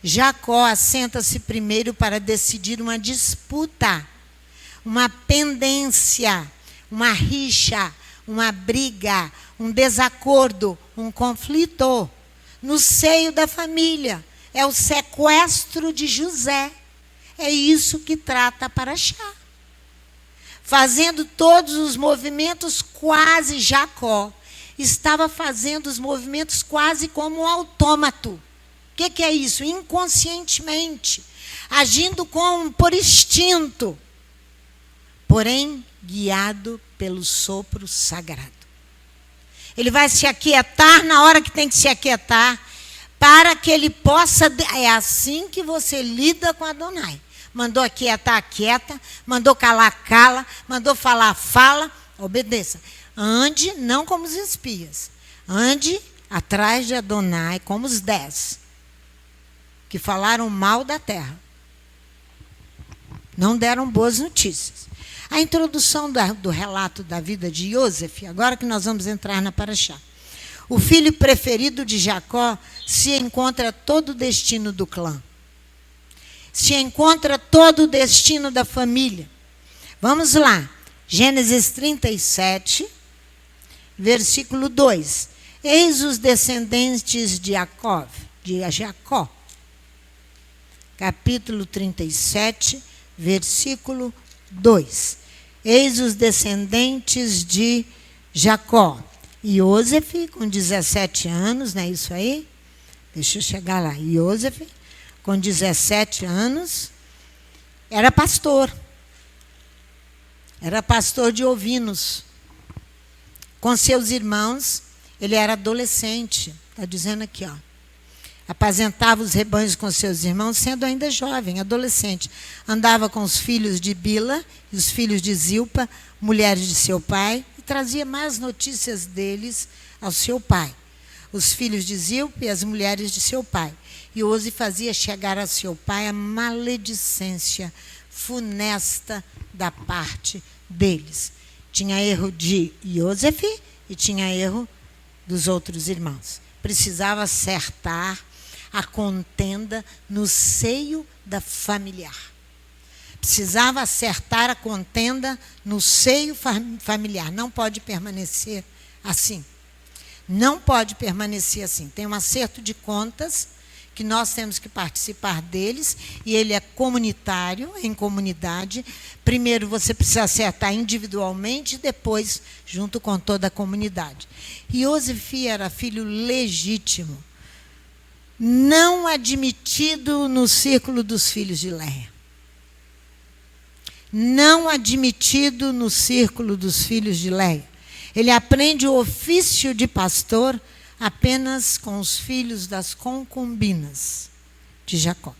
Speaker 1: Jacó assenta-se primeiro para decidir uma disputa, uma pendência, uma rixa, uma briga, um desacordo, um conflito no seio da família. É o sequestro de José. É isso que trata Paraxá. Fazendo todos os movimentos quase Jacó. Estava fazendo os movimentos quase como um autômato. O que é isso? Inconscientemente. Agindo por instinto. Porém, guiado pelo sopro sagrado. Ele vai se aquietar na hora que tem que se aquietar, para que ele possa... É assim que você lida com Adonai. Mandou aquietar, aquieta. Mandou calar, cala. Mandou falar, fala. Obedeça. Ande, não como os espias. Ande atrás de Adonai, como os 10, que falaram mal da terra. Não deram boas notícias. A introdução do relato da vida de Iosef, agora que nós vamos entrar na Paraxá. O filho preferido de Jacó se encontra todo o destino do clã. Se encontra todo o destino da família. Vamos lá. Gênesis 37, versículo 2. Eis os descendentes de Jacó. Capítulo 37, versículo 2. Eis os descendentes de Jacó. Iosef, com 17 anos, não é isso aí? Deixa eu chegar lá. Iosef, com 17 anos, era pastor. Era pastor de ovinos. Com seus irmãos, ele era adolescente. Está dizendo aqui, ó. Apacentava os rebanhos com seus irmãos, sendo ainda jovem, adolescente. Andava com os filhos de Bila e os filhos de Zilpa, mulheres de seu pai, e trazia más notícias deles ao seu pai. Os filhos de Zilpa e as mulheres de seu pai. E Ose fazia chegar a seu pai a maledicência funesta da parte deles. Tinha erro de Iosef e tinha erro dos outros irmãos. Precisava acertar a contenda no seio da familiar. Precisava acertar a contenda no seio familiar. Não pode permanecer assim. Não pode permanecer assim. Tem um acerto de contas que nós temos que participar deles, e ele é comunitário, em comunidade. Primeiro você precisa acertar individualmente, depois junto com toda a comunidade. Iosef era filho legítimo, não admitido no círculo dos filhos de Léia. Não admitido no círculo dos filhos de Léia. Ele aprende o ofício de pastor apenas com os filhos das concubinas de Jacó.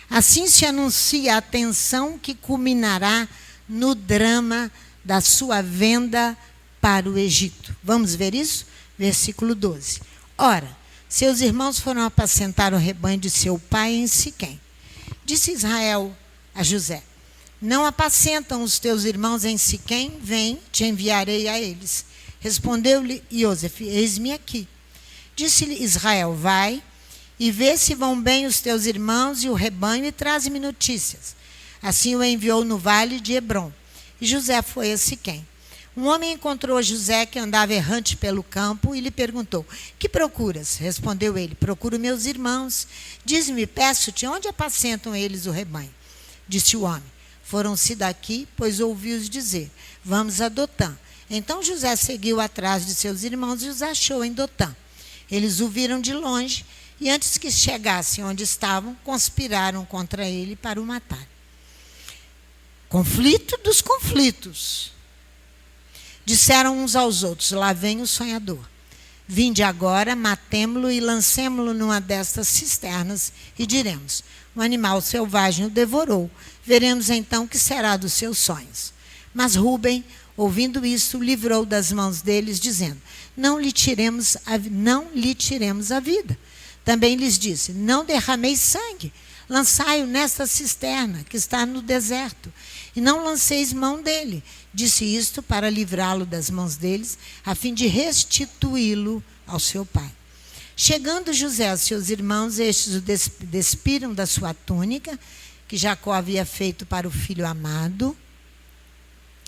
Speaker 1: Assim se anuncia a tensão que culminará no drama da sua venda para o Egito. Vamos ver isso? Versículo 12. Ora, seus irmãos foram apacentar o rebanho de seu pai em Siquém. Disse Israel a José: não apacentam os teus irmãos em Siquém? Vem, te enviarei a eles. Respondeu-lhe Iosef: eis-me aqui. Disse-lhe Israel: vai e vê se vão bem os teus irmãos e o rebanho, e traze-me notícias. Assim o enviou no vale de Hebrom. E José foi a Siquém. Um homem encontrou José, que andava errante pelo campo, e lhe perguntou: que procuras? Respondeu ele: procuro meus irmãos. Diz-me, peço-te, onde apacentam eles o rebanho? Disse o homem: foram-se daqui, pois ouvi-os dizer: vamos a Dotã. Então José seguiu atrás de seus irmãos e os achou em Dotã. Eles o viram de longe, e antes que chegassem onde estavam, conspiraram contra ele para o matar. Conflito dos conflitos. Disseram uns aos outros: lá vem o sonhador. Vinde agora, matemo-lo e lancemo-lo numa destas cisternas, e diremos: um animal selvagem o devorou. Veremos então o que será dos seus sonhos. Mas Rúben, ouvindo isso, livrou das mãos deles, dizendo: não lhe tiremos a vida. Também lhes disse: não derrameis sangue. lançai-o nesta cisterna, que está no deserto, e não lanceis mão dele. Disse isto para livrá-lo das mãos deles, a fim de restituí-lo ao seu pai. Chegando José aos seus irmãos, estes o despiram da sua túnica, que Jacó havia feito para o filho amado.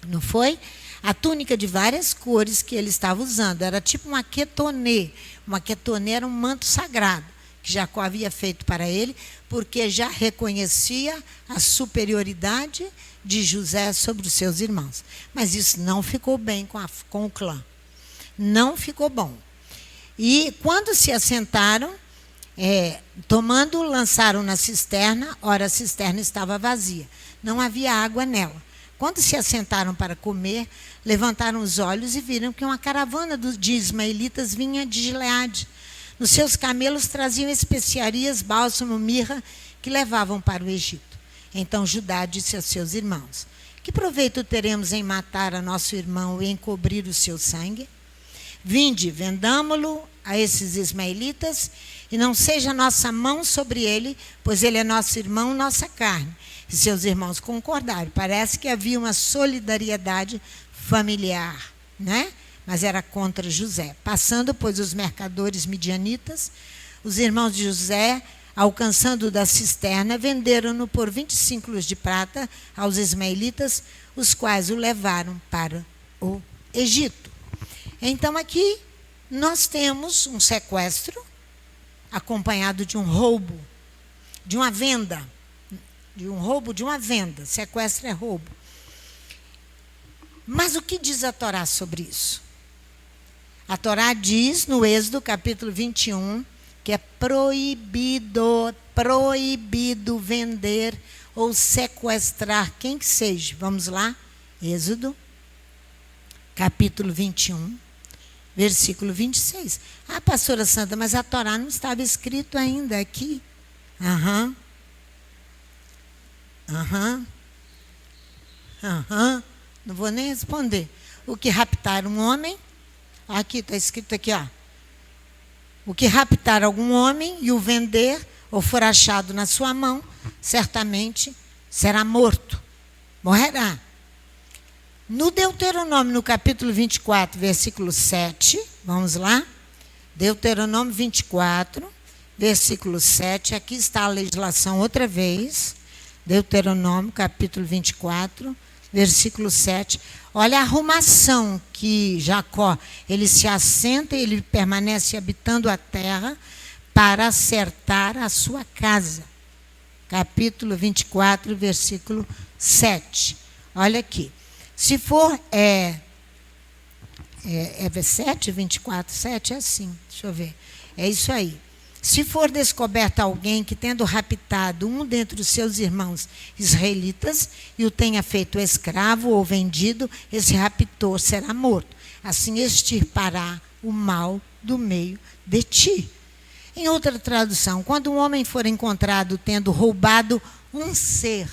Speaker 1: Não foi? A túnica de várias cores que ele estava usando. Era tipo uma quetonê. Uma quetonê era um manto sagrado que Jacó havia feito para ele, porque já reconhecia a superioridade de José sobre os seus irmãos. Mas isso não ficou bem com o clã. Não ficou bom. E quando se assentaram, tomando, lançaram na cisterna. Ora, a cisterna estava vazia. Não havia água nela. Quando se assentaram para comer, levantaram os olhos e viram que uma caravana de ismaelitas vinha de Gileade. Nos seus camelos traziam especiarias, bálsamo, mirra, que levavam para o Egito. Então Judá disse a seus irmãos: que proveito teremos em matar a nosso irmão e encobrir o seu sangue? Vinde, vendamo-lo a esses ismaelitas, e não seja nossa mão sobre ele, pois ele é nosso irmão, nossa carne. E seus irmãos concordaram. Parece que havia uma solidariedade familiar, né? Mas era contra José. Passando, pois, os mercadores midianitas, os irmãos de José, alcançando da cisterna, venderam-no por 20 ciclos de prata aos ismaelitas, os quais o levaram para o Egito. Então, aqui nós temos um sequestro acompanhado de um roubo, de uma venda. De um roubo, de uma venda. Sequestro é roubo. Mas o que diz a Torá sobre isso? A Torá diz, no Êxodo, capítulo 21, que é proibido vender ou sequestrar quem que seja. Vamos lá? Êxodo, capítulo 21, versículo 26. Ah, pastora Santa, mas a Torá não estava escrito ainda aqui. Não vou nem responder. O que raptar um homem, aqui está escrito aqui, ó. O que raptar algum homem e o vender, ou for achado na sua mão, certamente será morto, morrerá. No Deuteronômio, no capítulo 24, versículo 7, vamos lá. Deuteronômio 24, versículo 7, aqui está a legislação outra vez. Deuteronômio, capítulo 24, versículo 7. Olha a arrumação que Jacó, ele se assenta e ele permanece habitando a terra para acertar a sua casa. Capítulo 24, versículo 7. Olha aqui. Se for, 7, 24, 7, é assim, deixa eu ver. É isso aí. Se for descoberto alguém que, tendo raptado um dentre os seus irmãos israelitas e o tenha feito escravo ou vendido, esse raptor será morto. Assim extirpará o mal do meio de ti. Em outra tradução, quando um homem for encontrado tendo roubado um ser.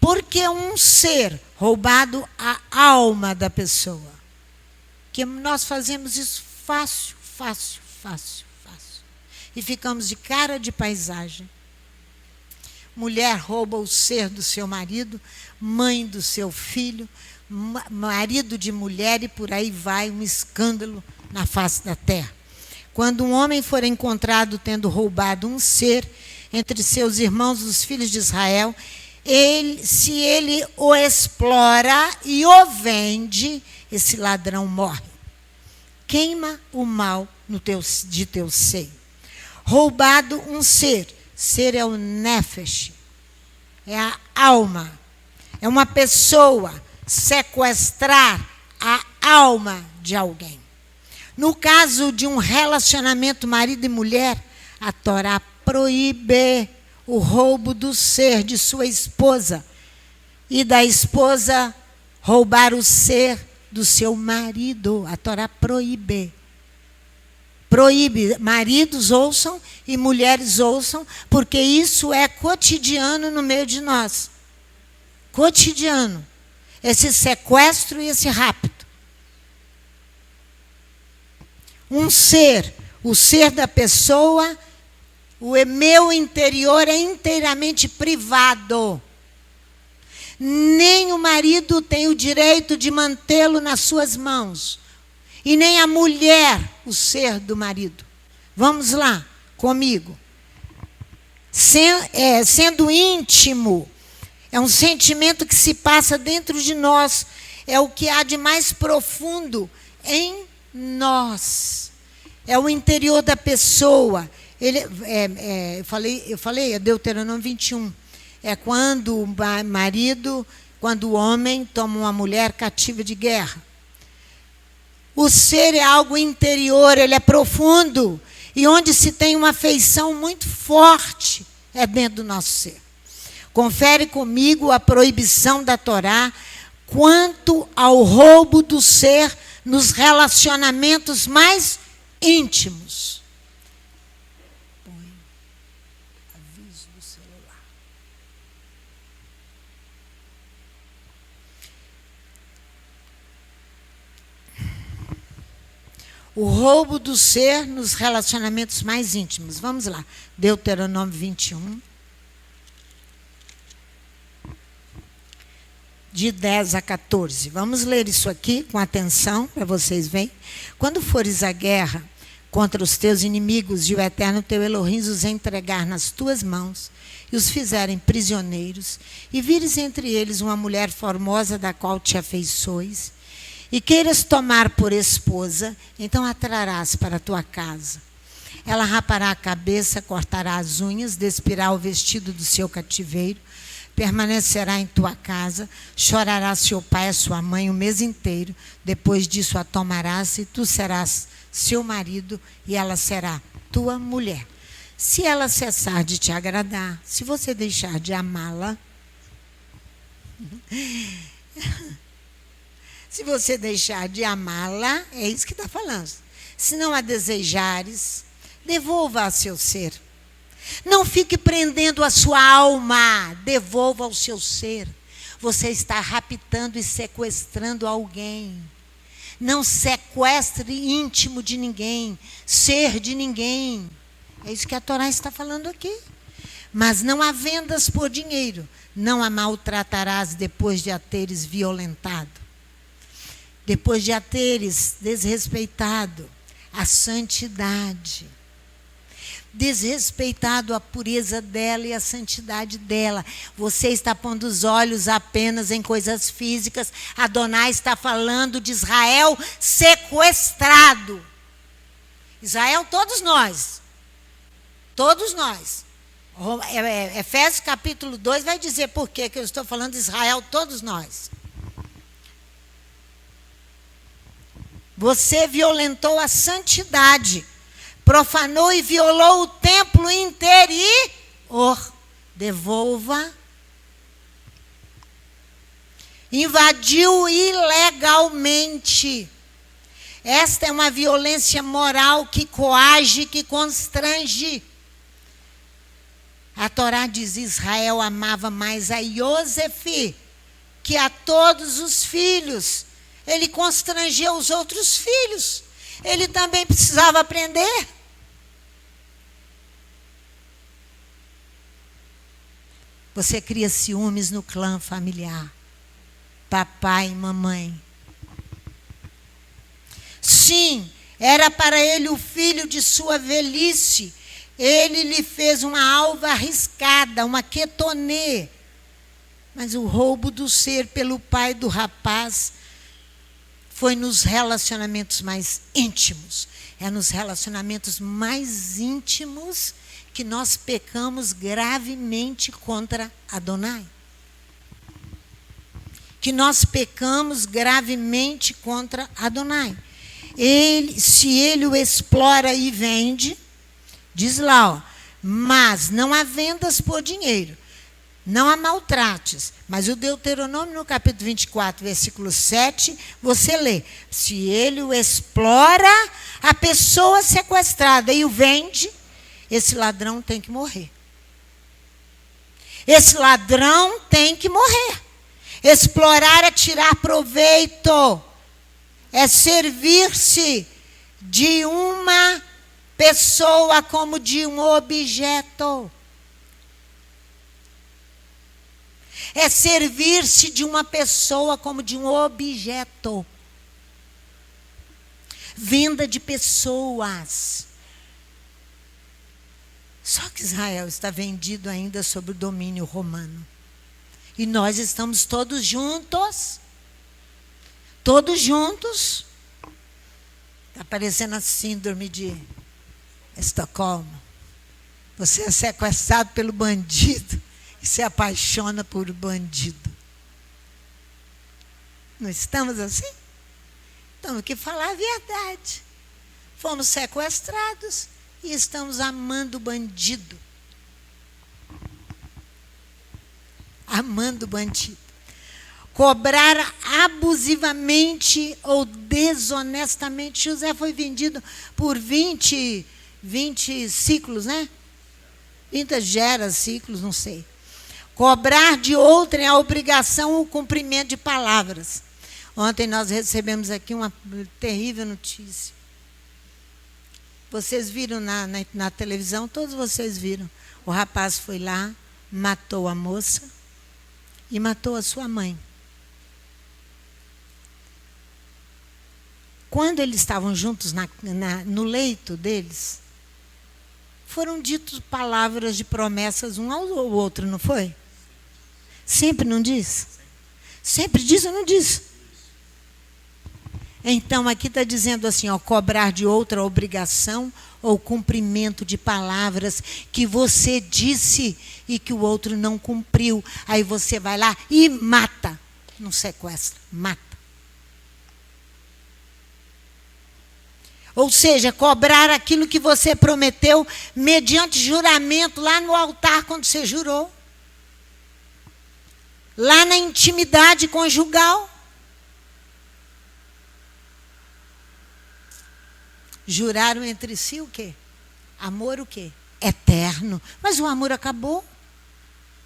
Speaker 1: Por que um ser? Roubado a alma da pessoa. Que nós fazemos isso fácil. E ficamos de cara de paisagem. Mulher rouba o ser do seu marido, mãe do seu filho, marido de mulher, e por aí vai um escândalo na face da terra. Quando um homem for encontrado tendo roubado um ser entre seus irmãos, os filhos de Israel, se ele o explora e o vende, esse ladrão morre. Queima o mal de teu seio. Roubado um ser. Ser é o nefesh. É a alma. É uma pessoa. Sequestrar a alma de alguém. No caso de um relacionamento marido e mulher, a Torá proíbe o roubo do ser de sua esposa. E da esposa roubar o ser do seu marido. A Torá proíbe. Proíbe. Maridos ouçam e mulheres ouçam, porque isso é cotidiano no meio de nós. Cotidiano. Esse sequestro e esse rapto. Um ser O ser da pessoa, o meu interior é inteiramente privado. Nem o marido tem o direito de mantê-lo nas suas mãos. E nem a mulher, o ser do marido. Vamos lá, comigo. Sendo íntimo, é um sentimento que se passa dentro de nós. É o que há de mais profundo em nós. É o interior da pessoa. Eu falei, é Deuteronômio 21. É quando o marido, quando o homem toma uma mulher cativa de guerra. O ser é algo interior, ele é profundo. E onde se tem uma afeição muito forte, é dentro do nosso ser. Confere comigo a proibição da Torá quanto ao roubo do ser nos relacionamentos mais íntimos. Põe aviso do celular. O roubo do ser nos relacionamentos mais íntimos. Vamos lá. Deuteronômio 21. De 10 a 14. Vamos ler isso aqui com atenção, para vocês verem. Quando fores à guerra contra os teus inimigos e o Eterno teu Elohim os entregar nas tuas mãos e os fizerem prisioneiros, e vires entre eles uma mulher formosa da qual te afeiçoes, e queiras tomar por esposa, então a trarás para a tua casa. Ela rapará a cabeça, cortará as unhas, despirá o vestido do seu cativeiro, permanecerá em tua casa, chorará seu pai e sua mãe o mês inteiro, depois disso a tomarás e tu serás seu marido e ela será tua mulher. Se ela cessar de te agradar, se você deixar de amá-la, se você deixar de amá-la, é isso que está falando. Se não a desejares, devolva a seu ser. Não fique prendendo a sua alma, devolva ao seu ser. Você está raptando e sequestrando alguém. Não sequestre íntimo de ninguém, ser de ninguém. É isso que a Torá está falando aqui. Mas não a vendas por dinheiro. Não a maltratarás depois de a teres violentado. Depois de a teres desrespeitado a santidade. Desrespeitado a pureza dela e a santidade dela. Você está pondo os olhos apenas em coisas físicas. Adonai está falando de Israel sequestrado. Israel, todos nós. Todos nós. Efésios capítulo 2 vai dizer por que eu estou falando de Israel, todos nós. Você violentou a santidade. Profanou e violou o templo interior. Devolva. Invadiu ilegalmente. Esta é uma violência moral que coage, que constrange. A Torá diz: Israel amava mais a Iosef que a todos os filhos. Ele constrangeu os outros filhos. Ele também precisava aprender. Você cria ciúmes no clã familiar. Papai e mamãe. Sim, era para ele o filho de sua velhice. Ele lhe fez uma alva arriscada, uma quetonê. Mas o roubo do ser pelo pai do rapaz foi nos relacionamentos mais íntimos. É nos relacionamentos mais íntimos que nós pecamos gravemente contra Adonai. Que nós pecamos gravemente contra Adonai. Se ele o explora e vende, diz lá, ó, mas não há vendas por dinheiro. Não a maltrates. Mas o Deuteronômio, no capítulo 24, versículo 7, você lê. Se ele o explora, a pessoa sequestrada e o vende, esse ladrão tem que morrer. Esse ladrão tem que morrer. Explorar é tirar proveito. É servir-se de uma pessoa como de um objeto. É servir-se de uma pessoa como de um objeto. Venda de pessoas. Só que Israel está vendido ainda sob o domínio romano. E nós estamos todos juntos. Todos juntos. Está parecendo a síndrome de Estocolmo. Você é sequestrado pelo bandido e se apaixona por bandido. Não estamos assim? Temos que falar a verdade. Fomos sequestrados e estamos amando o bandido. Amando o bandido. Cobrar abusivamente ou desonestamente. José foi vendido por 20 ciclos, né? 20 geras, ciclos, não sei. Cobrar de outrem a obrigação ou cumprimento de palavras. Ontem nós recebemos aqui uma terrível notícia. Vocês viram na televisão, todos vocês viram. O rapaz foi lá, matou a moça e matou a sua mãe. Quando eles estavam juntos no leito deles, foram ditas palavras de promessas um ao outro, não foi? Sempre não diz? Sempre diz ou não diz? Então, aqui está dizendo assim, ó, cobrar de outra obrigação ou cumprimento de palavras que você disse e que o outro não cumpriu. Aí você vai lá e mata. Não sequestra, mata. Ou seja, cobrar aquilo que você prometeu mediante juramento lá no altar quando você jurou. Lá na intimidade conjugal. Juraram entre si o quê? Amor o quê? Eterno. Mas o amor acabou.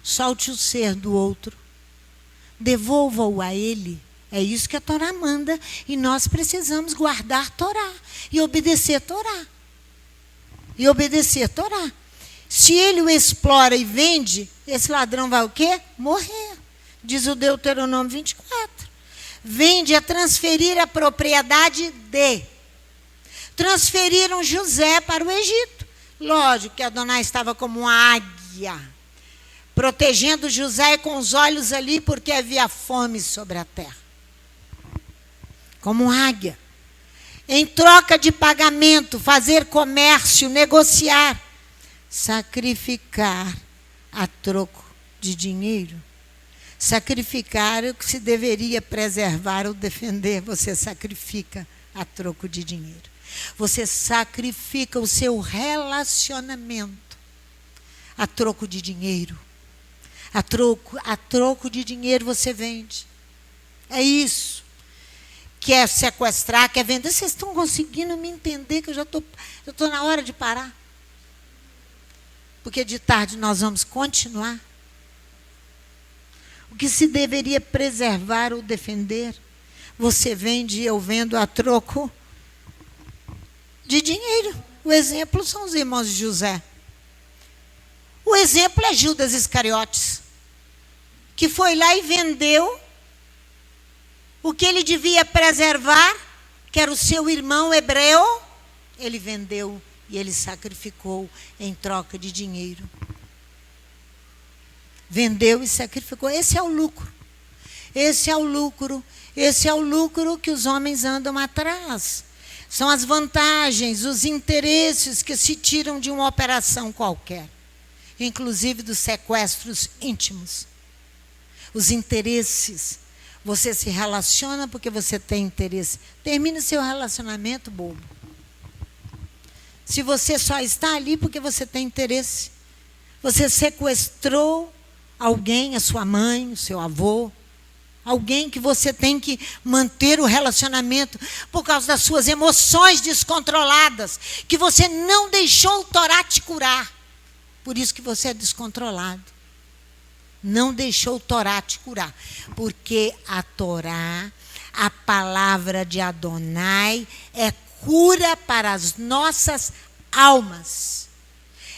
Speaker 1: Solte o ser do outro. Devolva-o a ele. É isso que a Torá manda. E nós precisamos guardar a Torá. E obedecer a Torá. E obedecer a Torá. Se ele o explora e vende, esse ladrão vai o quê? Morrer. Diz o Deuteronômio 24. Vende a transferir a propriedade de. Transferiram José para o Egito. Lógico que Adonai estava como uma águia, protegendo José com os olhos ali, porque havia fome sobre a terra. Como uma águia. Em troca de pagamento, fazer comércio, negociar, sacrificar a troco de dinheiro. Sacrificar o que se deveria preservar ou defender, você sacrifica a troco de dinheiro. Você sacrifica o seu relacionamento a troco de dinheiro. A troco de dinheiro você vende. É isso. Quer sequestrar, quer vender. Vocês estão conseguindo me entender que eu já estou na hora de parar? Porque de tarde nós vamos continuar. O que se deveria preservar ou defender, você vende e eu vendo a troco de dinheiro. O exemplo são os irmãos de José. O exemplo é Judas Iscariotes, que foi lá e vendeu o que ele devia preservar, que era o seu irmão hebreu. Ele vendeu e ele sacrificou em troca de dinheiro. Vendeu e sacrificou. Esse é o lucro. Esse é o lucro. Esse é o lucro que os homens andam atrás. São as vantagens, os interesses que se tiram de uma operação qualquer. Inclusive dos sequestros íntimos. Os interesses. Você se relaciona porque você tem interesse. Termine seu relacionamento, bobo. Se você só está ali porque você tem interesse. Você sequestrou alguém, a sua mãe, o seu avô. Alguém que você tem que manter o relacionamento por causa das suas emoções descontroladas, que você não deixou o Torá te curar. Por isso que você é descontrolado. Não deixou o Torá te curar. Porque a Torá, a palavra de Adonai, é cura para as nossas almas.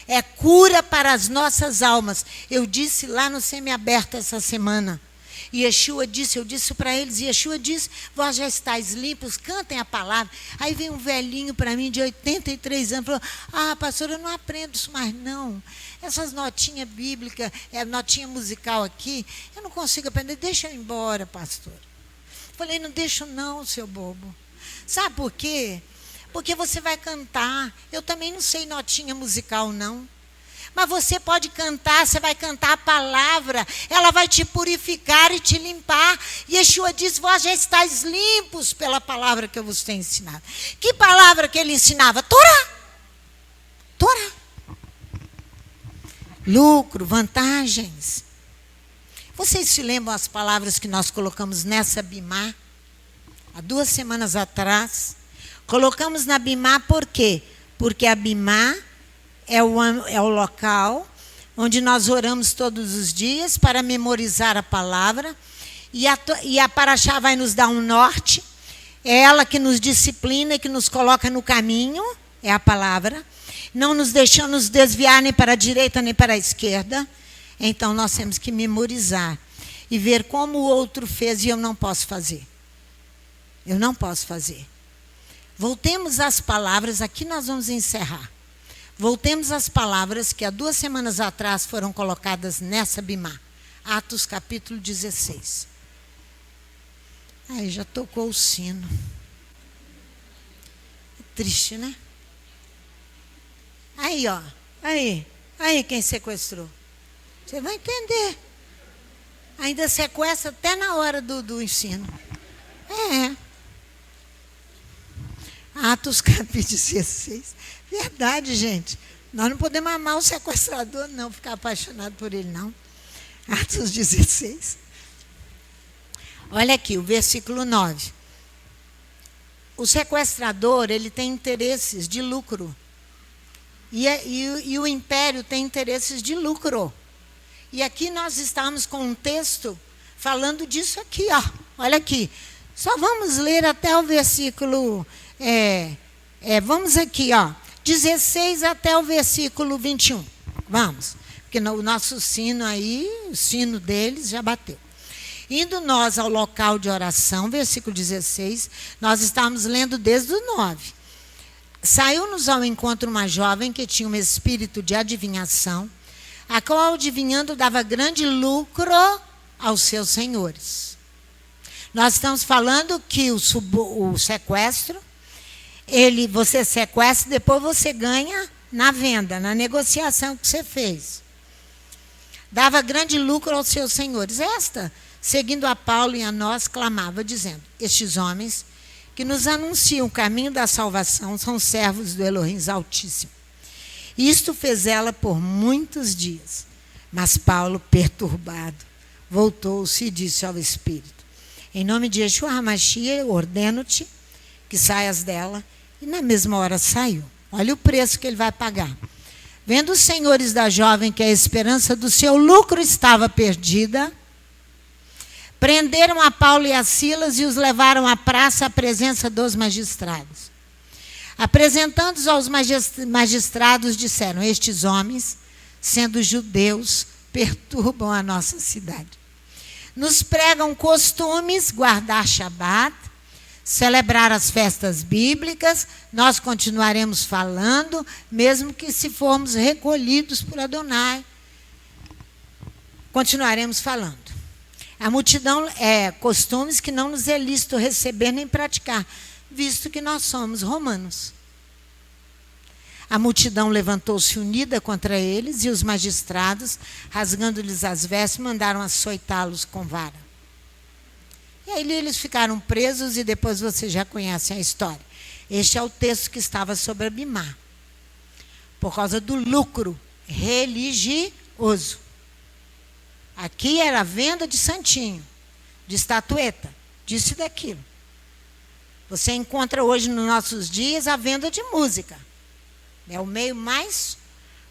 Speaker 1: É cura para as nossas almas. Eu disse lá no semiaberto essa semana. E Yeshua disse, eu disse para eles, Yeshua disse, vós já estáis limpos, cantem a palavra. Aí vem um velhinho para mim de 83 anos, falou, pastor, eu não aprendo isso mais não. Essas notinhas bíblicas, notinha musical aqui, eu não consigo aprender, deixa eu ir embora, pastor. Falei, não deixo não, seu bobo. Sabe por quê? Porque você vai cantar. Eu também não sei notinha musical, não. Mas você pode cantar, você vai cantar a palavra, ela vai te purificar e te limpar. E Yeshua diz, vós já estáis limpos pela palavra que eu vos tenho ensinado. Que palavra que ele ensinava? Torá. Torá. Lucro, vantagens. Vocês se lembram as palavras que nós colocamos nessa Bimá? Há 2 semanas atrás. Colocamos na Bimá por quê? Porque a Bimá é o local onde nós oramos todos os dias para memorizar a palavra. E a Paraxá vai nos dar um norte. É ela que nos disciplina e que nos coloca no caminho. É a palavra. Não nos deixando nos desviar nem para a direita nem para a esquerda. Então nós temos que memorizar. E ver como o outro fez e eu não posso fazer. Eu não posso fazer. Voltemos às palavras. Aqui nós vamos encerrar. Voltemos às palavras que há 2 semanas atrás foram colocadas nessa Bimá. Atos capítulo 16. Aí já tocou o sino. É triste, né? Aí, ó. Aí quem sequestrou. Você vai entender. Ainda sequestra até na hora do ensino. Atos capítulo 16. Verdade, gente. Nós não podemos amar o sequestrador, não, ficar apaixonado por ele, não. Atos 16. Olha aqui, o versículo 9. O sequestrador, ele tem interesses de lucro. E o império tem interesses de lucro. E aqui nós estamos com um texto falando disso aqui, ó. Olha aqui. Só vamos ler até o versículo... vamos aqui, ó. 16 até o versículo 21. Vamos. Porque o nosso sino aí, o sino deles já bateu. Indo nós ao local de oração, versículo 16, nós estamos lendo desde o 9. Saiu-nos ao encontro uma jovem que tinha um espírito de adivinhação, a qual adivinhando dava grande lucro aos seus senhores. Nós estamos falando que o sequestro, você sequestra, depois você ganha na venda, na negociação que você fez. Dava grande lucro aos seus senhores. Esta, seguindo a Paulo e a nós, clamava, dizendo, estes homens que nos anunciam o caminho da salvação são servos do Elohim Altíssimo. Isto fez ela por muitos dias. Mas Paulo, perturbado, voltou-se e disse ao Espírito, em nome de Yeshua HaMashiach, ordeno-te que saias dela. E na mesma hora saiu. Olha o preço que ele vai pagar. Vendo os senhores da jovem que a esperança do seu lucro estava perdida, prenderam a Paulo e a Silas e os levaram à praça à presença dos magistrados. Apresentando-os aos magistrados, disseram, estes homens, sendo judeus, perturbam a nossa cidade. Nos pregam costumes, guardar Shabat, celebrar as festas bíblicas, nós continuaremos falando, mesmo que se formos recolhidos por Adonai. Continuaremos falando. A multidão costumes que não nos é lícito receber nem praticar, visto que nós somos romanos. A multidão levantou-se unida contra eles e os magistrados, rasgando-lhes as vestes, mandaram açoitá-los com vara. E aí eles ficaram presos e depois vocês já conhecem a história. Este é o texto que estava sobre a Bimá. Por causa do lucro religioso. Aqui era a venda de santinho, de estatueta, disso e daquilo. Você encontra hoje nos nossos dias a venda de música. É o meio mais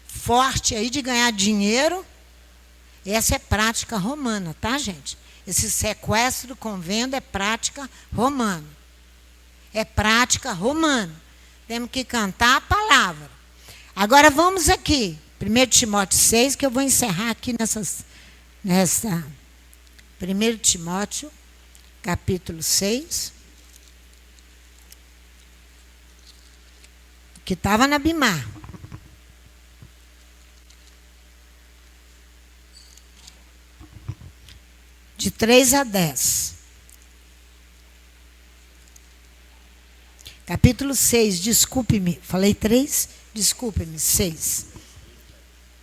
Speaker 1: forte aí de ganhar dinheiro. Essa é prática romana, tá, gente? Esse sequestro com venda é prática romana. É prática romana. Temos que cantar a palavra. Agora vamos aqui, 1 Timóteo 6, que eu vou encerrar aqui nessa 1 Timóteo, capítulo 6, que estava na Bimar. De 3 a 10. Capítulo 6, desculpe-me. Falei 3? Desculpe-me, 6.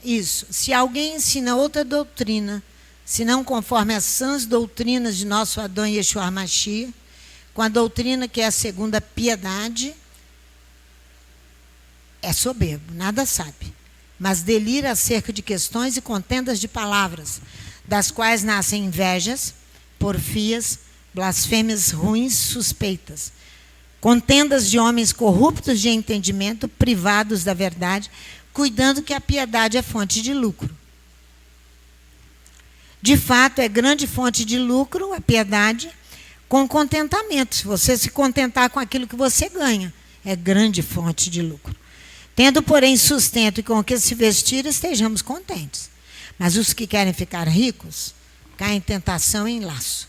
Speaker 1: Isso. Se alguém ensina outra doutrina, se não conforme as sãs doutrinas de nosso Adão Yeshua Mashiach, com a doutrina que é a segunda piedade, é soberbo, nada sabe, mas delira acerca de questões e contendas de palavras, das quais nascem invejas, porfias, blasfêmias ruins, suspeitas, contendas de homens corruptos de entendimento, privados da verdade, cuidando que a piedade é fonte de lucro. De fato, é grande fonte de lucro a piedade, com contentamento. Se você se contentar com aquilo que você ganha, é grande fonte de lucro. Tendo, porém, sustento e com o que se vestir, estejamos contentes. Mas os que querem ficar ricos, caem em tentação e em laço,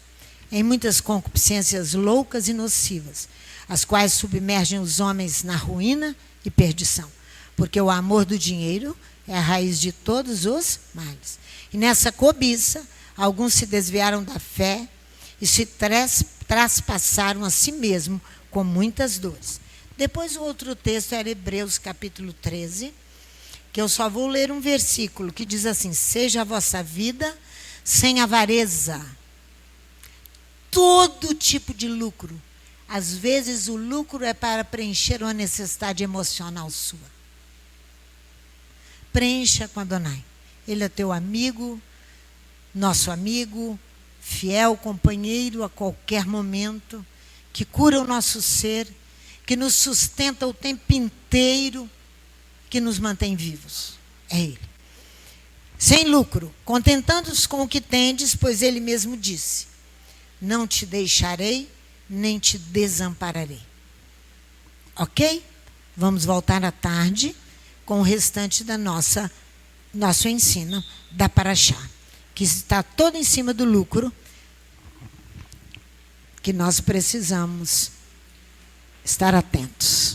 Speaker 1: em muitas concupiscências loucas e nocivas, as quais submergem os homens na ruína e perdição. Porque o amor do dinheiro é a raiz de todos os males. E nessa cobiça, alguns se desviaram da fé e se traspassaram a si mesmo com muitas dores. Depois o outro texto era Hebreus capítulo 13, que eu só vou ler um versículo que diz assim: seja a vossa vida sem avareza. Todo tipo de lucro. Às vezes o lucro é para preencher uma necessidade emocional sua. Preencha com Adonai. Ele é teu amigo, nosso amigo, fiel companheiro a qualquer momento, que cura o nosso ser, que nos sustenta o tempo inteiro, que nos mantém vivos. É Ele. Sem lucro, contentando-os com o que tendes, pois Ele mesmo disse: não te deixarei, nem te desampararei. Ok? Vamos voltar à tarde com o restante da nosso ensino da Paraxá, que está todo em cima do lucro, que nós precisamos estar atentos.